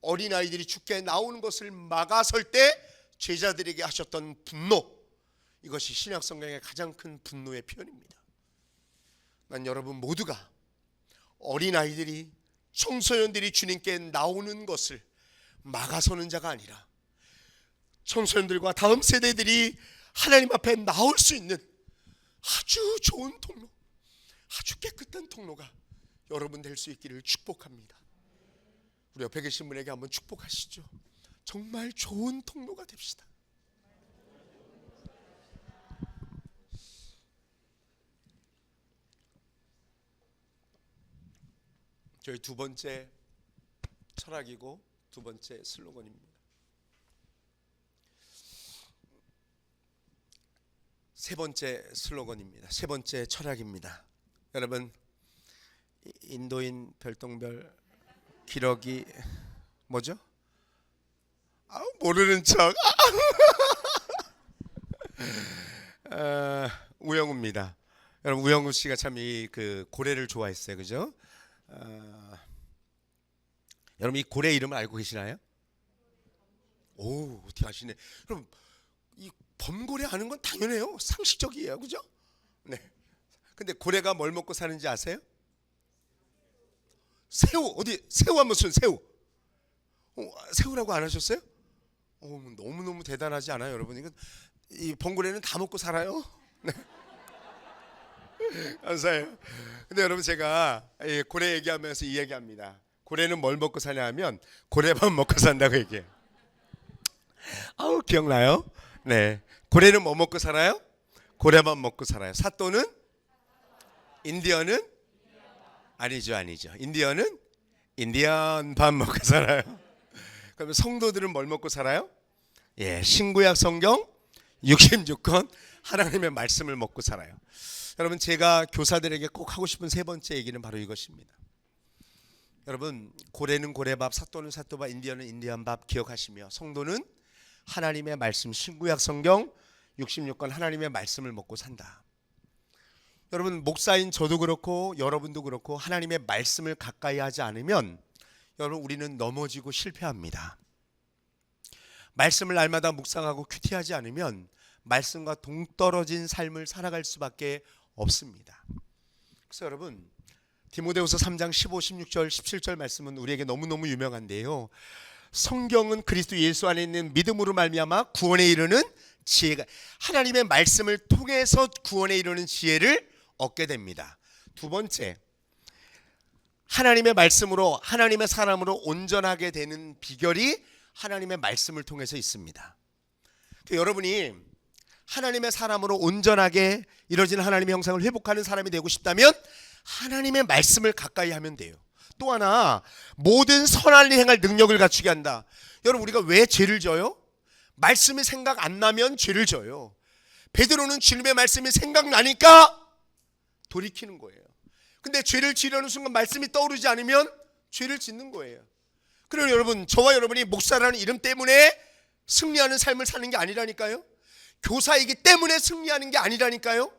어린아이들이 죽게 나오는 것을 막아설 때 제자들에게 하셨던 분노, 이것이 신약 성경의 가장 큰 분노의 표현입니다. 난 여러분 모두가 어린아이들이, 청소년들이 주님께 나오는 것을 막아서는 자가 아니라 청소년들과 다음 세대들이 하나님 앞에 나올 수 있는 아주 좋은 통로, 아주 깨끗한 통로가 여러분 될 수 있기를 축복합니다. 우리 옆에 계신 분에게 한번 축복하시죠. 정말 좋은 통로가 됩시다. 저희 두 번째 철학이고 두 번째 슬로건입니다. 세 번째 슬로건입니다. 세 번째 철학입니다. 여러분, 인도인 별똥별 기러기 뭐죠? 모르는 척. 우영우입니다. 여러분, 우영우 씨가 참 이 그 고래를 좋아했어요, 그죠? 여러분, 이 고래 이름을 알고 계시나요? 오, 어떻게 아시네. 여러분, 이 범고래 아는 건 당연해요. 상식적이에요, 그죠? 네. 근데 고래가 뭘 먹고 사는지 아세요? 새우. 어디 새우 한번 쏜 새우. 새우라고 안 하셨어요? 너무너무 대단하지 않아요, 여러분? 이거 이 범고래는 다 먹고 살아요. 네. 감사해요. 근데 여러분, 제가 고래 얘기하면서 이 얘기합니다. 고래는 뭘 먹고 사냐 하면 고래밥 먹고 산다고 얘기해요. 기억나요? 네. 고래는 뭐 먹고 살아요? 고래밥 먹고 살아요. 사또는? 인디언은? 아니죠. 인디언은? 인디언 밥 먹고 살아요. 그러면 성도들은 뭘 먹고 살아요? 신구약 성경 66권 하나님의 말씀을 먹고 살아요. 여러분, 제가 교사들에게 꼭 하고 싶은 세 번째 얘기는 바로 이것입니다. 여러분, 고래는 고래밥, 사또는 사또밥, 인디언은 인디언밥 기억하시며, 성도는 하나님의 말씀, 신구약 성경 66권 하나님의 말씀을 먹고 산다. 여러분, 목사인 저도 그렇고 여러분도 그렇고 하나님의 말씀을 가까이 하지 않으면 여러분, 우리는 넘어지고 실패합니다. 말씀을 날마다 묵상하고 큐티하지 않으면 말씀과 동떨어진 삶을 살아갈 수밖에 없습니다. 그래서 여러분, 디모데후서 3장 15, 16절, 17절 말씀은 우리에게 너무너무 유명한데요. 성경은 그리스도 예수 안에 있는 믿음으로 말미암아 구원에 이르는 지혜가, 하나님의 말씀을 통해서 구원에 이르는 지혜를 얻게 됩니다. 두 번째, 하나님의 말씀으로, 하나님의 사람으로 온전하게 되는 비결이 하나님의 말씀을 통해서 있습니다. 여러분이 하나님의 사람으로 온전하게 이루어진 하나님의 형상을 회복하는 사람이 되고 싶다면 하나님의 말씀을 가까이 하면 돼요. 또 하나, 모든 선한 일 행할 능력을 갖추게 한다. 여러분, 우리가 왜 죄를 져요? 말씀이 생각 안 나면 죄를 져요. 베드로는 주님의 말씀이 생각나니까 돌이키는 거예요. 근데 죄를 지려는 순간 말씀이 떠오르지 않으면 죄를 짓는 거예요. 그리고 여러분, 저와 여러분이 목사라는 이름 때문에 승리하는 삶을 사는 게 아니라니까요. 교사이기 때문에 승리하는 게 아니라니까요.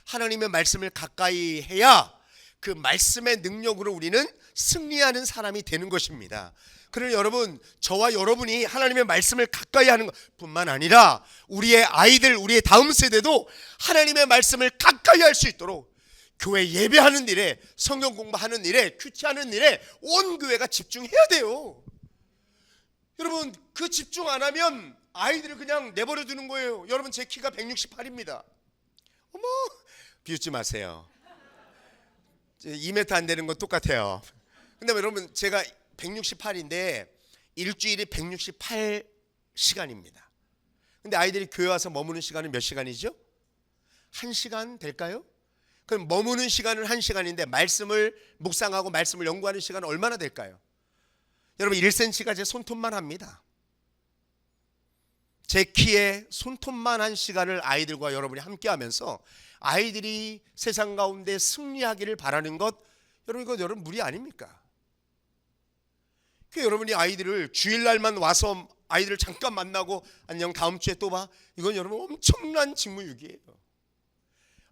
하나님의 말씀을 가까이 해야 그 말씀의 능력으로 우리는 승리하는 사람이 되는 것입니다. 그러나 여러분, 저와 여러분이 하나님의 말씀을 가까이 하는 것뿐만 아니라 우리의 아이들, 우리의 다음 세대도 하나님의 말씀을 가까이 할 수 있도록 교회 예배하는 일에, 성경 공부하는 일에, 큐티하는 일에 온 교회가 집중해야 돼요. 여러분, 그 집중 안 하면 아이들을 그냥 내버려 두는 거예요. 여러분, 제 키가 168입니다. 어머, 비웃지 마세요. 2m 안 되는 건 똑같아요. 근데 여러분, 제가 168인데 일주일이 168시간입니다. 근데 아이들이 교회 와서 머무는 시간은 몇 시간이죠? 1시간 될까요? 그럼 머무는 시간은 1시간인데 말씀을 묵상하고 말씀을 연구하는 시간은 얼마나 될까요? 여러분, 1cm가 제 손톱만 합니다. 제 키에 손톱만 한 시간을 아이들과 여러분이 함께 하면서 아이들이 세상 가운데 승리하기를 바라는 것, 여러분, 이거 여러분 무리 아닙니까? 그 여러분이 아이들을 주일날만 와서 아이들을 잠깐 만나고 안녕 다음 주에 또 봐, 이건 여러분 엄청난 직무유기예요.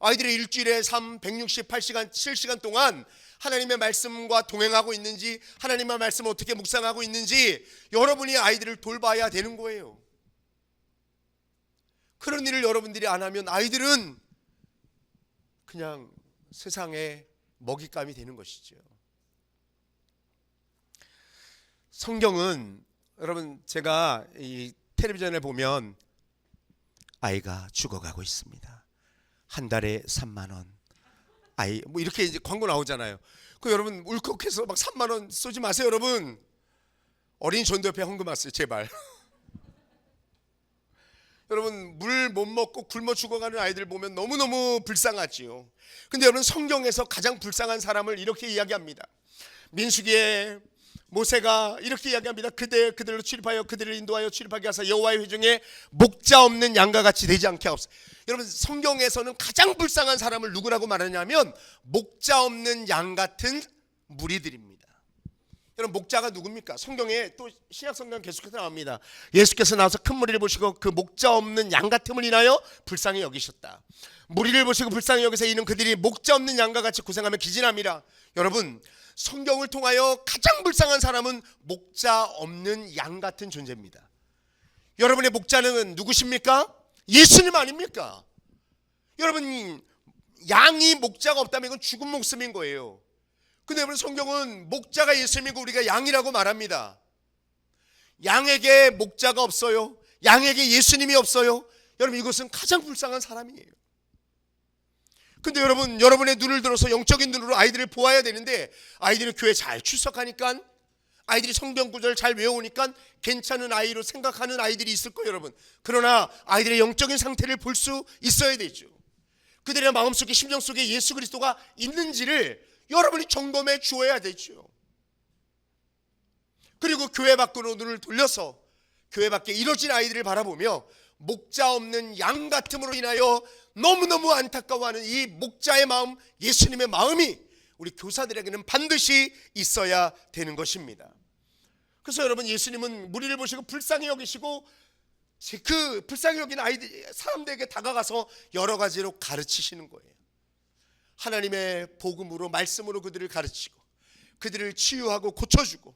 아이들의 일주일에 168시간 7시간 동안 하나님의 말씀과 동행하고 있는지, 하나님의 말씀을 어떻게 묵상하고 있는지 여러분이 아이들을 돌봐야 되는 거예요. 그런 일을 여러분들이 안 하면 아이들은 그냥 세상에 먹잇감이 되는 것이죠. 성경은 여러분, 제가 이 텔레비전에 보면 아이가 죽어가고 있습니다. 한 달에 3만 원. 아이 뭐 이렇게 이제 광고 나오잖아요. 그 여러분 울컥해서 막 3만 원 쏘지 마세요, 여러분. 어린이 전도협회 헌금 왔어요, 제발. 여러분 물 못 먹고 굶어 죽어가는 아이들 보면 너무너무 불쌍하지요. 근데 여러분 성경에서 가장 불쌍한 사람을 이렇게 이야기합니다. 민수기에 모세가 이렇게 이야기합니다. 그들로 출입하여 그들을 인도하여 출입하게 하사 여호와의 회중에 목자 없는 양과 같이 되지 않게 하옵소서. 여러분 성경에서는 가장 불쌍한 사람을 누구라고 말하냐면 목자 없는 양 같은 무리들입니다. 여러분 목자가 누굽니까? 성경에 또 신약 성경 계속해서 나옵니다. 예수께서 나와서 큰 무리를 보시고 그 목자 없는 양 같음을 인하여 불쌍히 여기셨다. 무리를 보시고 불쌍히 여기서 이는 그들이 목자 없는 양과 같이 고생하며 기진함이라. 여러분 성경을 통하여 가장 불쌍한 사람은 목자 없는 양 같은 존재입니다. 여러분의 목자는 누구십니까? 예수님 아닙니까? 여러분 양이 목자가 없다면 이건 죽은 목숨인 거예요. 근데 여러분 성경은 목자가 예수님이고 우리가 양이라고 말합니다. 양에게 목자가 없어요. 양에게 예수님이 없어요. 여러분 이것은 가장 불쌍한 사람이에요. 근데 여러분 여러분의 눈을 들어서 영적인 눈으로 아이들을 보아야 되는데 아이들은 교회 잘 출석하니까 아이들이 성경 구절 잘 외우니까 괜찮은 아이로 생각하는 아이들이 있을 거예요, 여러분. 그러나 아이들의 영적인 상태를 볼 수 있어야 되죠. 그들의 마음속에 심정 속에 예수 그리스도가 있는지를 여러분이 점검해 주어야 되죠. 그리고 교회 밖으로 눈을 돌려서 교회 밖에 이뤄진 아이들을 바라보며 목자 없는 양 같음으로 인하여 너무너무 안타까워하는 이 목자의 마음, 예수님의 마음이 우리 교사들에게는 반드시 있어야 되는 것입니다. 그래서 여러분 예수님은 무리를 보시고 불쌍히 여기시고 그 불쌍히 여긴 아이들 사람들에게 다가가서 여러 가지로 가르치시는 거예요. 하나님의 복음으로 말씀으로 그들을 가르치고 그들을 치유하고 고쳐주고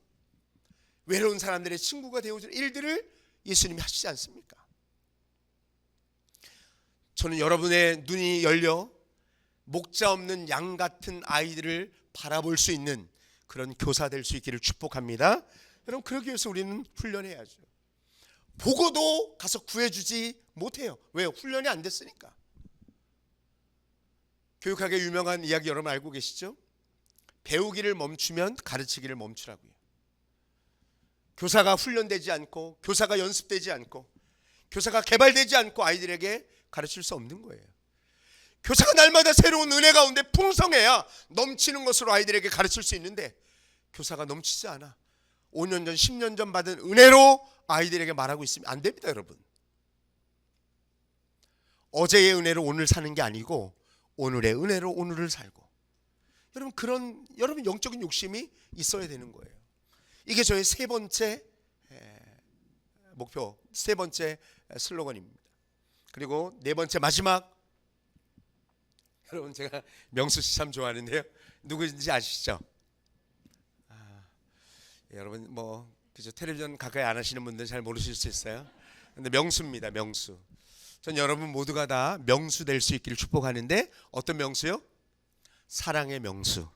외로운 사람들의 친구가 되어주는 일들을 예수님이 하시지 않습니까? 저는 여러분의 눈이 열려 목자 없는 양 같은 아이들을 바라볼 수 있는 그런 교사 될 수 있기를 축복합니다. 여러분 그러기 위해서 우리는 훈련해야죠. 보고도 가서 구해주지 못해요. 왜요? 훈련이 안 됐으니까. 교육학의 유명한 이야기 여러분 알고 계시죠? 배우기를 멈추면 가르치기를 멈추라고요. 교사가 훈련되지 않고 교사가 연습되지 않고 교사가 개발되지 않고 아이들에게 가르칠 수 없는 거예요. 교사가 날마다 새로운 은혜 가운데 풍성해야 넘치는 것으로 아이들에게 가르칠 수 있는데 교사가 넘치지 않아. 5년 전 10년 전 받은 은혜로 아이들에게 말하고 있으면 안 됩니다, 여러분. 어제의 은혜로 오늘 사는 게 아니고 오늘의 은혜로 오늘을 살고 여러분 영적인 욕심이 있어야 되는 거예요. 이게 저의 세 번째 목표, 세 번째 슬로건입니다. 그리고 네 번째 마지막, 여러분 제가 명수 씨 참 좋아하는데요. 누구인지 아시죠? 여러분 뭐 그죠, 텔레비전 가까이 안 하시는 분들 잘 모르실 수 있어요. 근데 명수입니다, 명수. 전 여러분 모두가 다 명수 될 수 있기를 축복하는데 어떤 명수요? 사랑의 명수,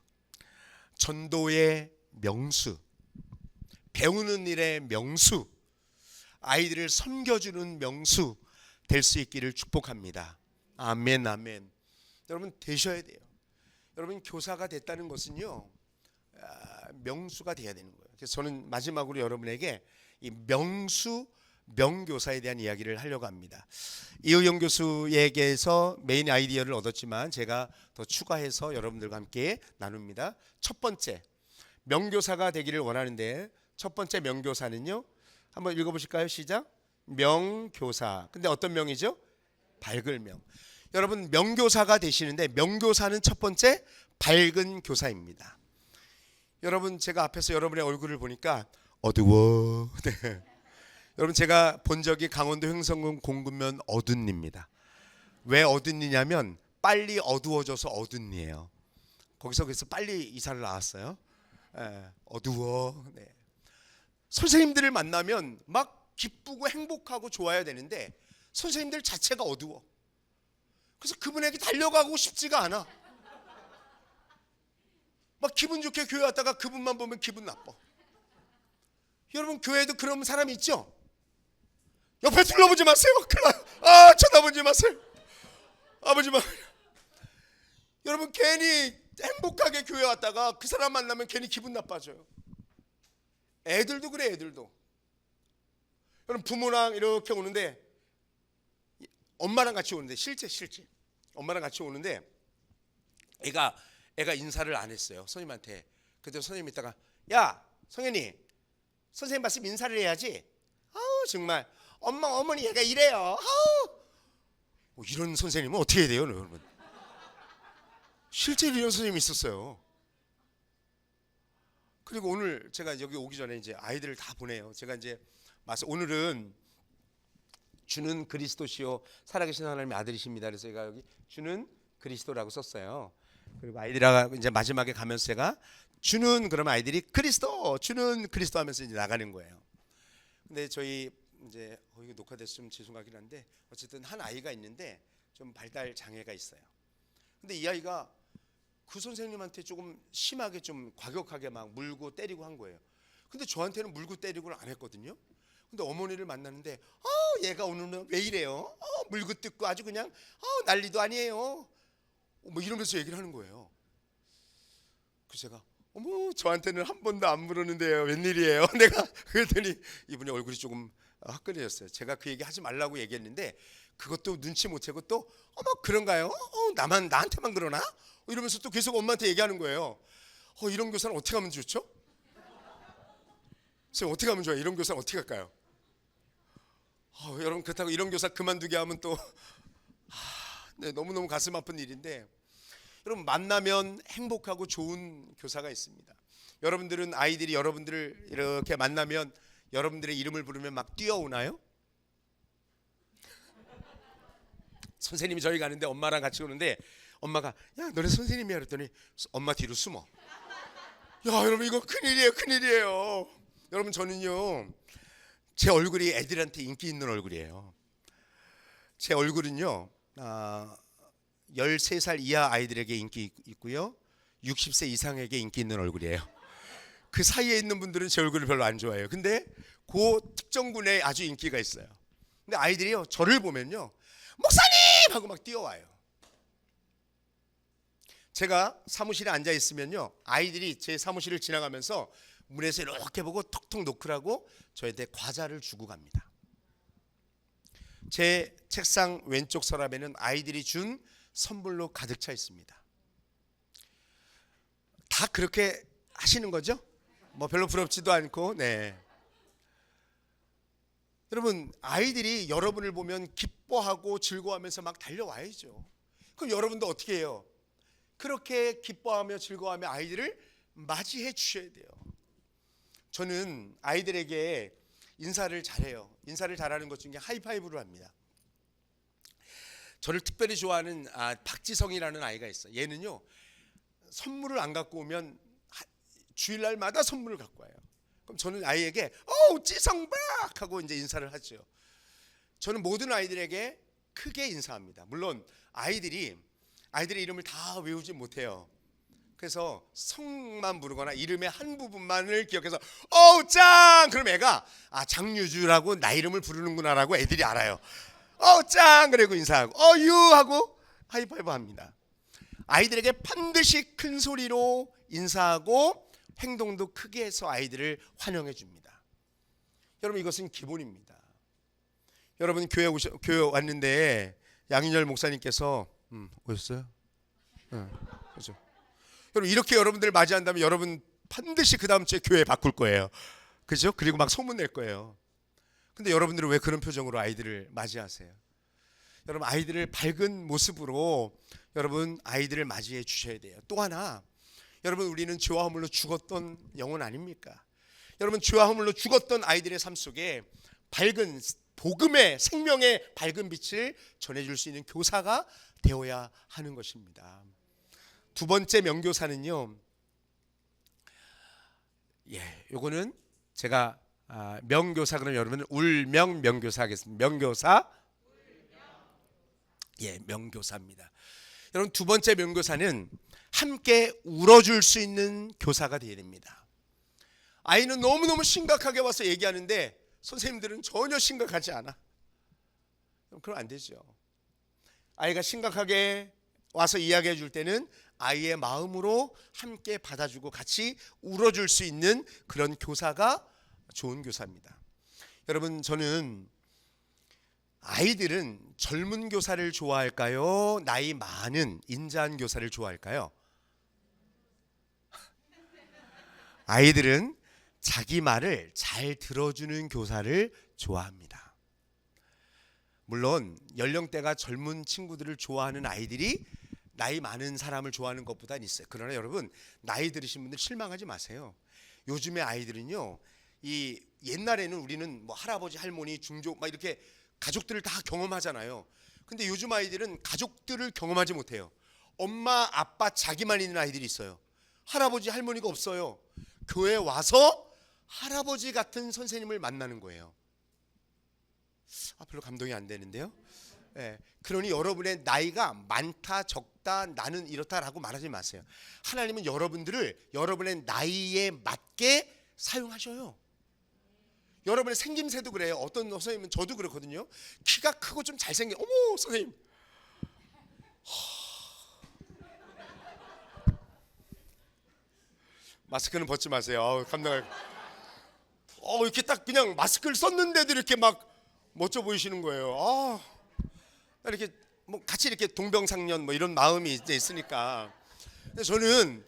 전도의 명수, 배우는 일의 명수, 아이들을 섬겨주는 명수 될 수 있기를 축복합니다. 아멘, 아멘. 여러분 되셔야 돼요. 여러분 교사가 됐다는 것은요 명수가 돼야 되는 거예요. 그래서 저는 마지막으로 여러분에게 이 명수 명교사에 대한 이야기를 하려고 합니다. 이의영 교수에게서 메인 아이디어를 얻었지만 제가 더 추가해서 여러분들과 함께 나눕니다. 첫 번째, 명교사가 되기를 원하는데 첫 번째 명교사는요, 한번 읽어보실까요? 시작. 명교사. 근데 어떤 명이죠? 밝을 명. 여러분 명교사가 되시는데 명교사는 첫 번째 밝은 교사입니다. 여러분 제가 앞에서 여러분의 얼굴을 보니까 어두워. 네. 여러분 제가 본 적이 강원도 횡성군 공군면 어둔리입니다. 왜 어둔리냐면 빨리 어두워져서 어둔리예요. 거기서 그래서 빨리 이사를 나왔어요. 어두워. 네. 선생님들을 만나면 막 기쁘고 행복하고 좋아야 되는데 선생님들 자체가 어두워. 그래서 그분에게 달려가고 싶지가 않아. 막 기분 좋게 교회 왔다가 그분만 보면 기분 나빠. 여러분 교회에도 그런 사람이 있죠? 옆에 둘러보지 마세요. 큰일 나요. 아, 쳐다보지 마세요. 아버지 말. 여러분, 괜히 행복하게 교회 왔다가 그 사람 만나면 괜히 기분 나빠져요. 애들도 그래, 애들도. 여러분, 부모랑 이렇게 오는데, 엄마랑 같이 오는데, 실제 엄마랑 같이 오는데 애가 인사를 안 했어요, 선생님한테. 그때 선생님이 있다가, 야 성현이, 선생님 봤으면 인사를 해야지. 아우 정말 어머니 얘가 이래요. 아우. 이런 선생님은 어떻게 해야 돼요, 여러분? 실제로 이런 선생님이 있었어요. 그리고 오늘 제가 여기 오기 전에 이제 아이들을 다 보내요. 제가 이제 오늘은 주는 그리스도시요 살아계신 하나님의 아들이십니다. 그래서 제가 여기 주는 그리스도라고 썼어요. 그리고 아이들하고 이제 마지막에 가면서 제가 주는, 그러면 아이들이 주는 그리스도 하면서 이제 나가는 거예요. 근데 저희 이제 이거 녹화됐으면 죄송하긴 한데, 어쨌든 한 아이가 있는데 좀 발달 장애가 있어요. 근데 이 아이가 그 선생님한테 조금 심하게, 좀 과격하게 막 물고 때리고 한 거예요. 근데 저한테는 물고 때리고를 안 했거든요. 근데 어머니를 만나는데 얘가 오늘은 왜 이래요? 물고 뜯고 아주 그냥 난리도 아니에요. 뭐 이러면서 얘기를 하는 거예요. 그래서 제가 어머, 저한테는 한 번도 안 물었는데요, 웬일이에요? 내가 그랬더니 이분의 얼굴이 조금 화끈해졌어요. 제가 그 얘기 하지 말라고 얘기했는데 그것도 눈치 못 채고 또 어머 그런가요? 나한테만 그러나? 이러면서 또 계속 엄마한테 얘기하는 거예요. 이런 교사는 어떻게 하면 좋죠? 선생님 어떻게 하면 좋아요? 이런 교사는 어떻게 할까요? 여러분, 그렇다고 이런 교사 그만두게 하면 또 네, 너무너무 가슴 아픈 일인데, 여러분 만나면 행복하고 좋은 교사가 있습니다. 여러분들은 아이들이 여러분들을 이렇게 만나면 여러분들의 이름을 부르면 막 뛰어오나요? 선생님이 저희 가는데 엄마랑 같이 오는데 엄마가 야 너네 선생님이야 그랬더니 엄마 뒤로 숨어. 야 여러분, 이거 큰일이에요. 여러분, 저는요 제 얼굴이 애들한테 인기 있는 얼굴이에요. 제 얼굴은요 13살 이하 아이들에게 인기 있고요 60세 이상에게 인기 있는 얼굴이에요. 그 사이에 있는 분들은 제 얼굴을 별로 안 좋아해요. 근데 그 특정 군에 아주 인기가 있어요. 근데 아이들이요 저를 보면요 목사님 하고 막 뛰어와요. 제가 사무실에 앉아 있으면요 아이들이 제 사무실을 지나가면서 문에서 이렇게 보고 톡톡 노크라고 저한테 과자를 주고 갑니다. 제 책상 왼쪽 서랍에는 아이들이 준 선물로 가득 차 있습니다. 다 그렇게 하시는 거죠? 뭐 별로 부럽지도 않고. 네. 여러분, 아이들이 여러분을 보면 기뻐하고 즐거워하면서 막 달려와야죠. 그럼 여러분도 어떻게 해요? 그렇게 기뻐하며 즐거워하며 아이들을 맞이해 주셔야 돼요. 저는 아이들에게 인사를 잘해요. 인사를 잘하는 것 중에 하이파이브를 합니다. 저를 특별히 좋아하는 박지성이라는 아이가 있어요. 얘는요 선물을 안 갖고 오면 주일날마다 선물을 갖고 와요. 그럼 저는 아이에게 지성박 하고 이제 인사를 하죠. 저는 모든 아이들에게 크게 인사합니다. 물론 아이들의 이름을 다 외우지 못해요. 그래서 성만 부르거나 이름의 한 부분만을 기억해서 짱! 그럼 애가 장유주라고 나 이름을 부르는구나라고 애들이 알아요. 짱! 그리고 인사하고 유! 하고 하이파이브 합니다. 아이들에게 반드시 큰 소리로 인사하고 행동도 크게 해서 아이들을 환영해 줍니다. 여러분, 이것은 기본입니다. 여러분 교회 왔는데 양인열 목사님께서 오셨어요? 그렇죠. 여러분, 이렇게 여러분들 맞이한다면 여러분 반드시 그 다음 주에 교회 바꿀 거예요. 그죠? 그리고 막 소문 낼 거예요. 근데 여러분들은 왜 그런 표정으로 아이들을 맞이하세요? 여러분, 아이들을 밝은 모습으로 여러분 아이들을 맞이해 주셔야 돼요. 또 하나, 여러분 우리는 죄와 허물로 죽었던 영혼 아닙니까? 여러분, 죄와 허물로 죽었던 아이들의 삶 속에 밝은 복음의 생명의 밝은 빛을 전해줄 수 있는 교사가 되어야 하는 것입니다. 두 번째 명교사는요, 요거는 제가 명교사, 그러면 여러분은 울명 명교사 하겠습니다. 명교사, 명교사입니다. 여러분, 두 번째 명교사는 함께 울어줄 수 있는 교사가 되어야 됩니다. 아이는 너무너무 심각하게 와서 얘기하는데 선생님들은 전혀 심각하지 않아. 그럼 안 되죠. 아이가 심각하게 와서 이야기해 줄 때는 아이의 마음으로 함께 받아주고 같이 울어줄 수 있는 그런 교사가 좋은 교사입니다. 여러분, 저는 아이들은 젊은 교사를 좋아할까요? 나이 많은 인자한 교사를 좋아할까요? 아이들은 자기 말을 잘 들어주는 교사를 좋아합니다. 물론 연령대가 젊은 친구들을 좋아하는 아이들이 나이 많은 사람을 좋아하는 것보다는 있어요. 그러나 여러분, 나이 들으신 분들 실망하지 마세요. 요즘의 아이들은요, 이 옛날에는 우리는 뭐 할아버지, 할머니, 중족 막 이렇게 가족들을 다 경험하잖아요. 근데 요즘 아이들은 가족들을 경험하지 못해요. 엄마, 아빠, 자기만 있는 아이들이 있어요. 할아버지, 할머니가 없어요. 교회에 와서 할아버지 같은 선생님을 만나는 거예요. 별로 감동이 안 되는데요. 그러니 여러분의 나이가 많다, 적다, 나는 이렇다라고 말하지 마세요. 하나님은 여러분들을 여러분의 나이에 맞게 사용하셔요. 여러분의 생김새도 그래요. 어떤 선생님은, 저도 그렇거든요. 키가 크고 좀 잘생긴, 어머 선생님, 마스크는 벗지 마세요. 감당할. 이렇게 딱 그냥 마스크를 썼는데도 이렇게 막 멋져 보이시는 거예요. 이렇게 뭐 같이 이렇게 동병상련 뭐 이런 마음이 이제 있으니까. 근데 저는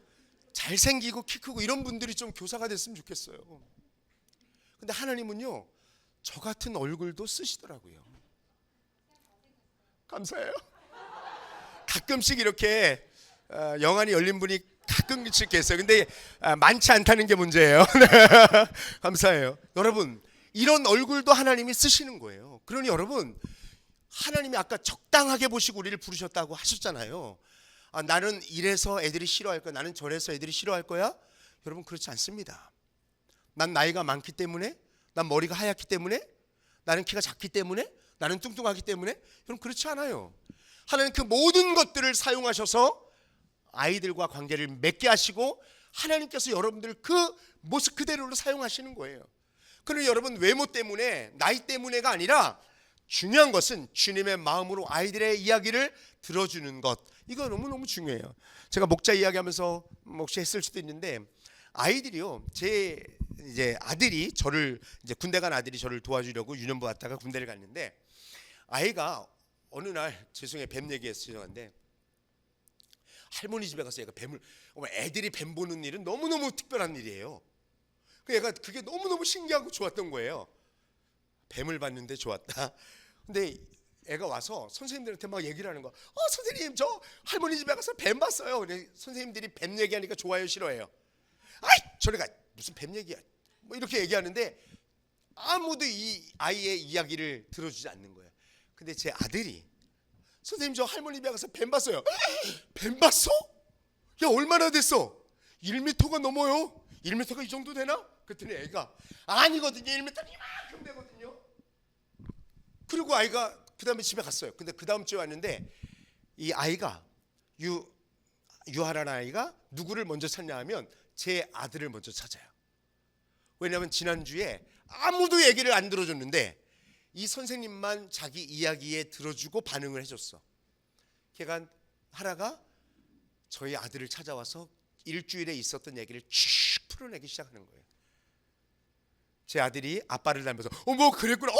잘생기고 키 크고 이런 분들이 좀 교사가 됐으면 좋겠어요. 근데 하나님은요, 저 같은 얼굴도 쓰시더라고요. 감사해요. 가끔씩 이렇게 영안이 열린 분이 가끔씩 계세요. 근데 많지 않다는 게 문제예요. 감사해요. 여러분, 이런 얼굴도 하나님이 쓰시는 거예요. 그러니 여러분, 하나님이 아까 적당하게 보시고 우리를 부르셨다고 하셨잖아요. 나는 이래서 애들이 싫어할 거야, 나는 저래서 애들이 싫어할 거야. 여러분, 그렇지 않습니다. 난 나이가 많기 때문에, 난 머리가 하얗기 때문에, 나는 키가 작기 때문에, 나는 뚱뚱하기 때문에. 여러분, 그렇지 않아요. 하나님 그 모든 것들을 사용하셔서 아이들과 관계를 맺게 하시고 하나님께서 여러분들 그 모습 그대로로 사용하시는 거예요. 그러니 여러분, 외모 때문에, 나이 때문에가 아니라 중요한 것은 주님의 마음으로 아이들의 이야기를 들어주는 것. 이거 너무너무 중요해요. 제가 목자 이야기하면서 혹시 했을 수도 있는데, 아이들이요, 제 이제 아들이 저를, 이제 군대 간 아들이 저를 도와주려고 유년부 왔다가 군대를 갔는데, 아이가 어느 날, 죄송해요, 뱀 얘기해서 죄송한데, 할머니 집에 가서 얘가 뱀을, 애들이 뱀 보는 일은 너무너무 특별한 일이에요. 그 얘가 그게 너무너무 신기하고 좋았던 거예요. 뱀을 봤는데 좋았다. 근데 애가 와서 선생님들한테 막 얘기를 하는 거야. 선생님, 저 할머니 집에 가서 뱀 봤어요. 근데 선생님들이 뱀 얘기하니까 좋아요, 싫어해요? 아이, 저리가, 무슨 뱀 얘기야, 뭐 이렇게 얘기하는데 아무도 이 아이의 이야기를 들어주지 않는 거예요. 근데 제 아들이, 선생님, 저 할머니 집에 가서 뱀 봤어요. 뱀 봤어? 야, 얼마나 됐어? 1m가 넘어요. 1m가 이 정도 되나? 그랬더니 애가, 아니거든요, 1m는 이만큼 되거든요. 그리고 아이가 그 다음에 집에 갔어요. 근데 그 다음 주에 왔는데, 이 아이가, 유하란 아이가 누구를 먼저 찾냐 하면 제 아들을 먼저 찾아요. 왜냐하면 지난주에 아무도 얘기를 안 들어줬는데 이 선생님만 자기 이야기에 들어주고 반응을 해줬어. 걔가, 하라가 저희 아들을 찾아와서 일주일에 있었던 얘기를 쭉 풀어내기 시작하는 거예요. 제 아들이 아빠를 닮아서, 어머, 그랬구나,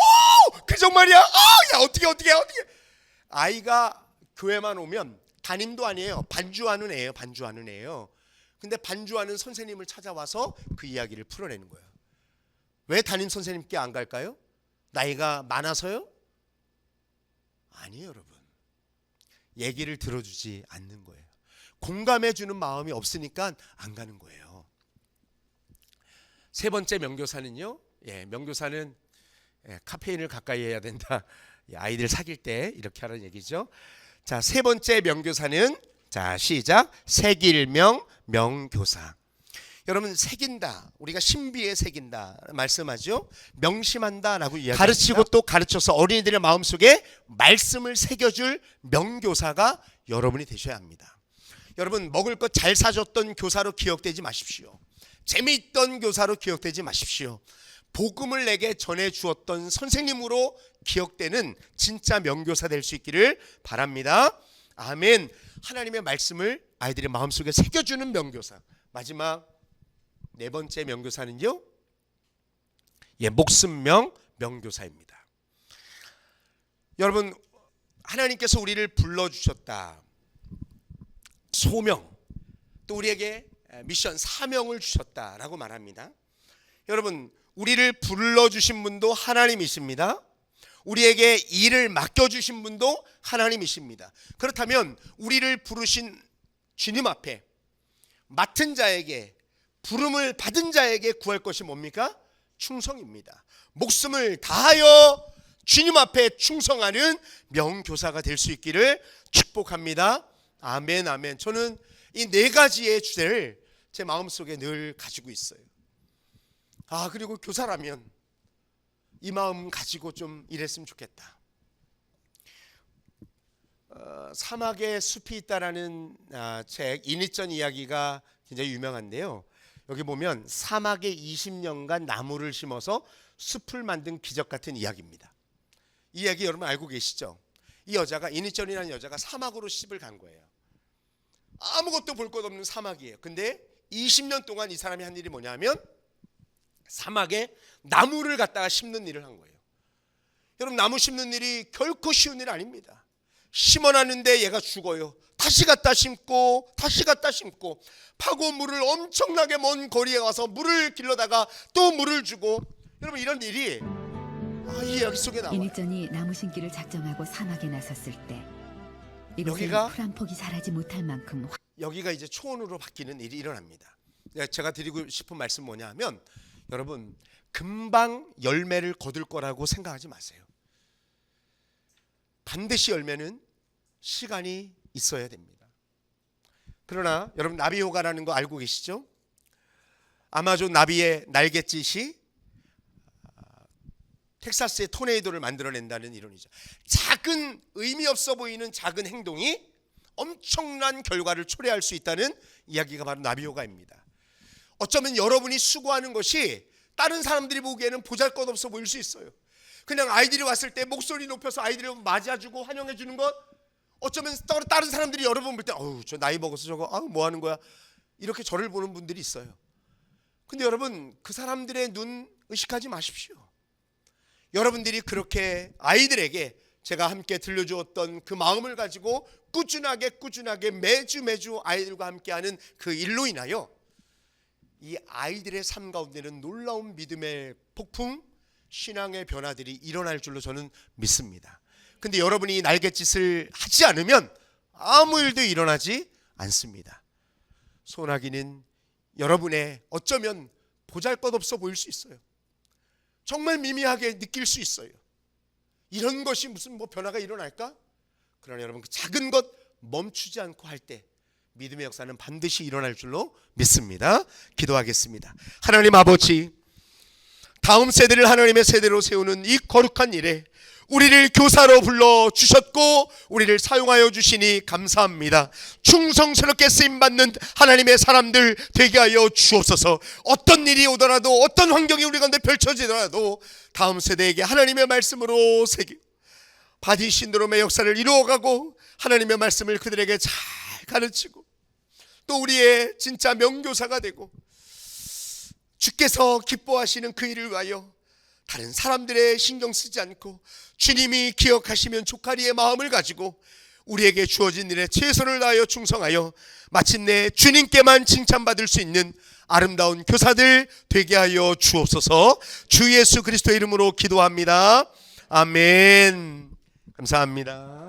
그 정말이야, 야, 어떻게 아이가 교회만 오면 담임도 아니에요, 반주하는 애예요. 반주하는 애예요. 근데 반주하는 선생님을 찾아와서 그 이야기를 풀어내는 거예요. 왜 담임 선생님께 안 갈까요? 나이가 많아서요? 아니에요, 여러분. 얘기를 들어주지 않는 거예요. 공감해주는 마음이 없으니까 안 가는 거예요. 세 번째 명교사는요, 명교사는 카페인을 가까이 해야 된다. 아이들 사귈 때 이렇게 하라는 얘기죠. 자, 세 번째 명교사는, 자, 시작. 새길명 명교사. 여러분, 새긴다, 우리가 신비에 새긴다 말씀하죠. 명심한다라고 이야기합니다. 가르치고 또 가르쳐서 어린이들의 마음속에 말씀을 새겨줄 명교사가 여러분이 되셔야 합니다. 여러분, 먹을 것 잘 사줬던 교사로 기억되지 마십시오. 재미있던 교사로 기억되지 마십시오. 복음을 내게 전해 주었던 선생님으로 기억되는 진짜 명교사 될 수 있기를 바랍니다. 아멘. 하나님의 말씀을 아이들의 마음속에 새겨주는 명교사. 마지막 네 번째 명교사는요, 목숨명 명교사입니다. 여러분, 하나님께서 우리를 불러주셨다. 소명, 또 우리에게 미션, 사명을 주셨다라고 말합니다. 여러분, 우리를 불러주신 분도 하나님이십니다. 우리에게 일을 맡겨주신 분도 하나님이십니다. 그렇다면 우리를 부르신 주님 앞에 맡은 자에게, 부름을 받은 자에게 구할 것이 뭡니까? 충성입니다. 목숨을 다하여 주님 앞에 충성하는 명교사가 될 수 있기를 축복합니다. 아멘, 아멘. 저는 이 네 가지의 주제를 제 마음속에 늘 가지고 있어요. 그리고 교사라면 이 마음 가지고 좀 일했으면 좋겠다. 사막에 숲이 있다라는 책, 이니전 이야기가 굉장히 유명한데요. 여기 보면 사막에 20년간 나무를 심어서 숲을 만든 기적 같은 이야기입니다. 이 이야기 여러분 알고 계시죠? 이 여자가, 이니전이라는 여자가 사막으로 시집을 간 거예요. 아무것도 볼 것 없는 사막이에요. 근데 20년 동안 이 사람이 한 일이 뭐냐면 사막에 나무를 갖다가 심는 일을 한 거예요. 여러분, 나무 심는 일이 결코 쉬운 일 아닙니다. 심어놨는데 얘가 죽어요. 다시 갖다 심고 다시 갖다 심고, 파고 물을 엄청나게 먼 거리에 가서 물을 길러다가 또 물을 주고, 여러분 이런 일이 이 이야기 속에 나와요. 이니전이 나무 심기를 작정하고 사막에 나섰을 때 이곳은 여기가- 풀 한 폭이 자라지 못할 만큼 여기가 이제 초원으로 바뀌는 일이 일어납니다. 제가 드리고 싶은 말씀 뭐냐 하면, 여러분 금방 열매를 거둘 거라고 생각하지 마세요. 반드시 열매는 시간이 있어야 됩니다. 그러나 여러분, 나비효과라는 거 알고 계시죠? 아마존 나비의 날갯짓이 텍사스의 토네이도를 만들어낸다는 이론이죠. 작은, 의미 없어 보이는 작은 행동이 엄청난 결과를 초래할 수 있다는 이야기가 바로 나비효과입니다. 어쩌면 여러분이 수고하는 것이 다른 사람들이 보기에는 보잘것없어 보일 수 있어요. 그냥 아이들이 왔을 때 목소리 높여서 아이들을 맞아주고 환영해 주는 것, 어쩌면 다른 사람들이 여러분 볼 때 저 나이 먹어서 저거 뭐 하는 거야, 이렇게 저를 보는 분들이 있어요. 근데 여러분, 그 사람들의 눈 의식하지 마십시오. 여러분들이 그렇게 아이들에게 제가 함께 들려주었던 그 마음을 가지고 꾸준하게 매주 아이들과 함께하는 그 일로 인하여 이 아이들의 삶 가운데는 놀라운 믿음의 폭풍, 신앙의 변화들이 일어날 줄로 저는 믿습니다. 근데 여러분이 날갯짓을 하지 않으면 아무 일도 일어나지 않습니다. 소나기는 여러분의 어쩌면 보잘것없어 보일 수 있어요. 정말 미미하게 느낄 수 있어요. 이런 것이 무슨 변화가 일어날까? 그러나 여러분, 그 작은 것 멈추지 않고 할 때 믿음의 역사는 반드시 일어날 줄로 믿습니다. 기도하겠습니다. 하나님 아버지, 다음 세대를 하나님의 세대로 세우는 이 거룩한 일에 우리를 교사로 불러주셨고 우리를 사용하여 주시니 감사합니다. 충성스럽게 쓰임받는 하나님의 사람들 되게 하여 주옵소서. 어떤 일이 오더라도, 어떤 환경이 우리 가운데 펼쳐지더라도 다음 세대에게 하나님의 말씀으로 새겨 바디 신드롬의 역사를 이루어가고 하나님의 말씀을 그들에게 잘 가르치고 또 우리의 진짜 명교사가 되고 주께서 기뻐하시는 그 일을 위하여 다른 사람들의 신경 쓰지 않고 주님이 기억하시면 족하리의 마음을 가지고 우리에게 주어진 일에 최선을 다하여 충성하여 마침내 주님께만 칭찬받을 수 있는 아름다운 교사들 되게 하여 주옵소서. 주 예수 그리스도의 이름으로 기도합니다. 아멘. 감사합니다.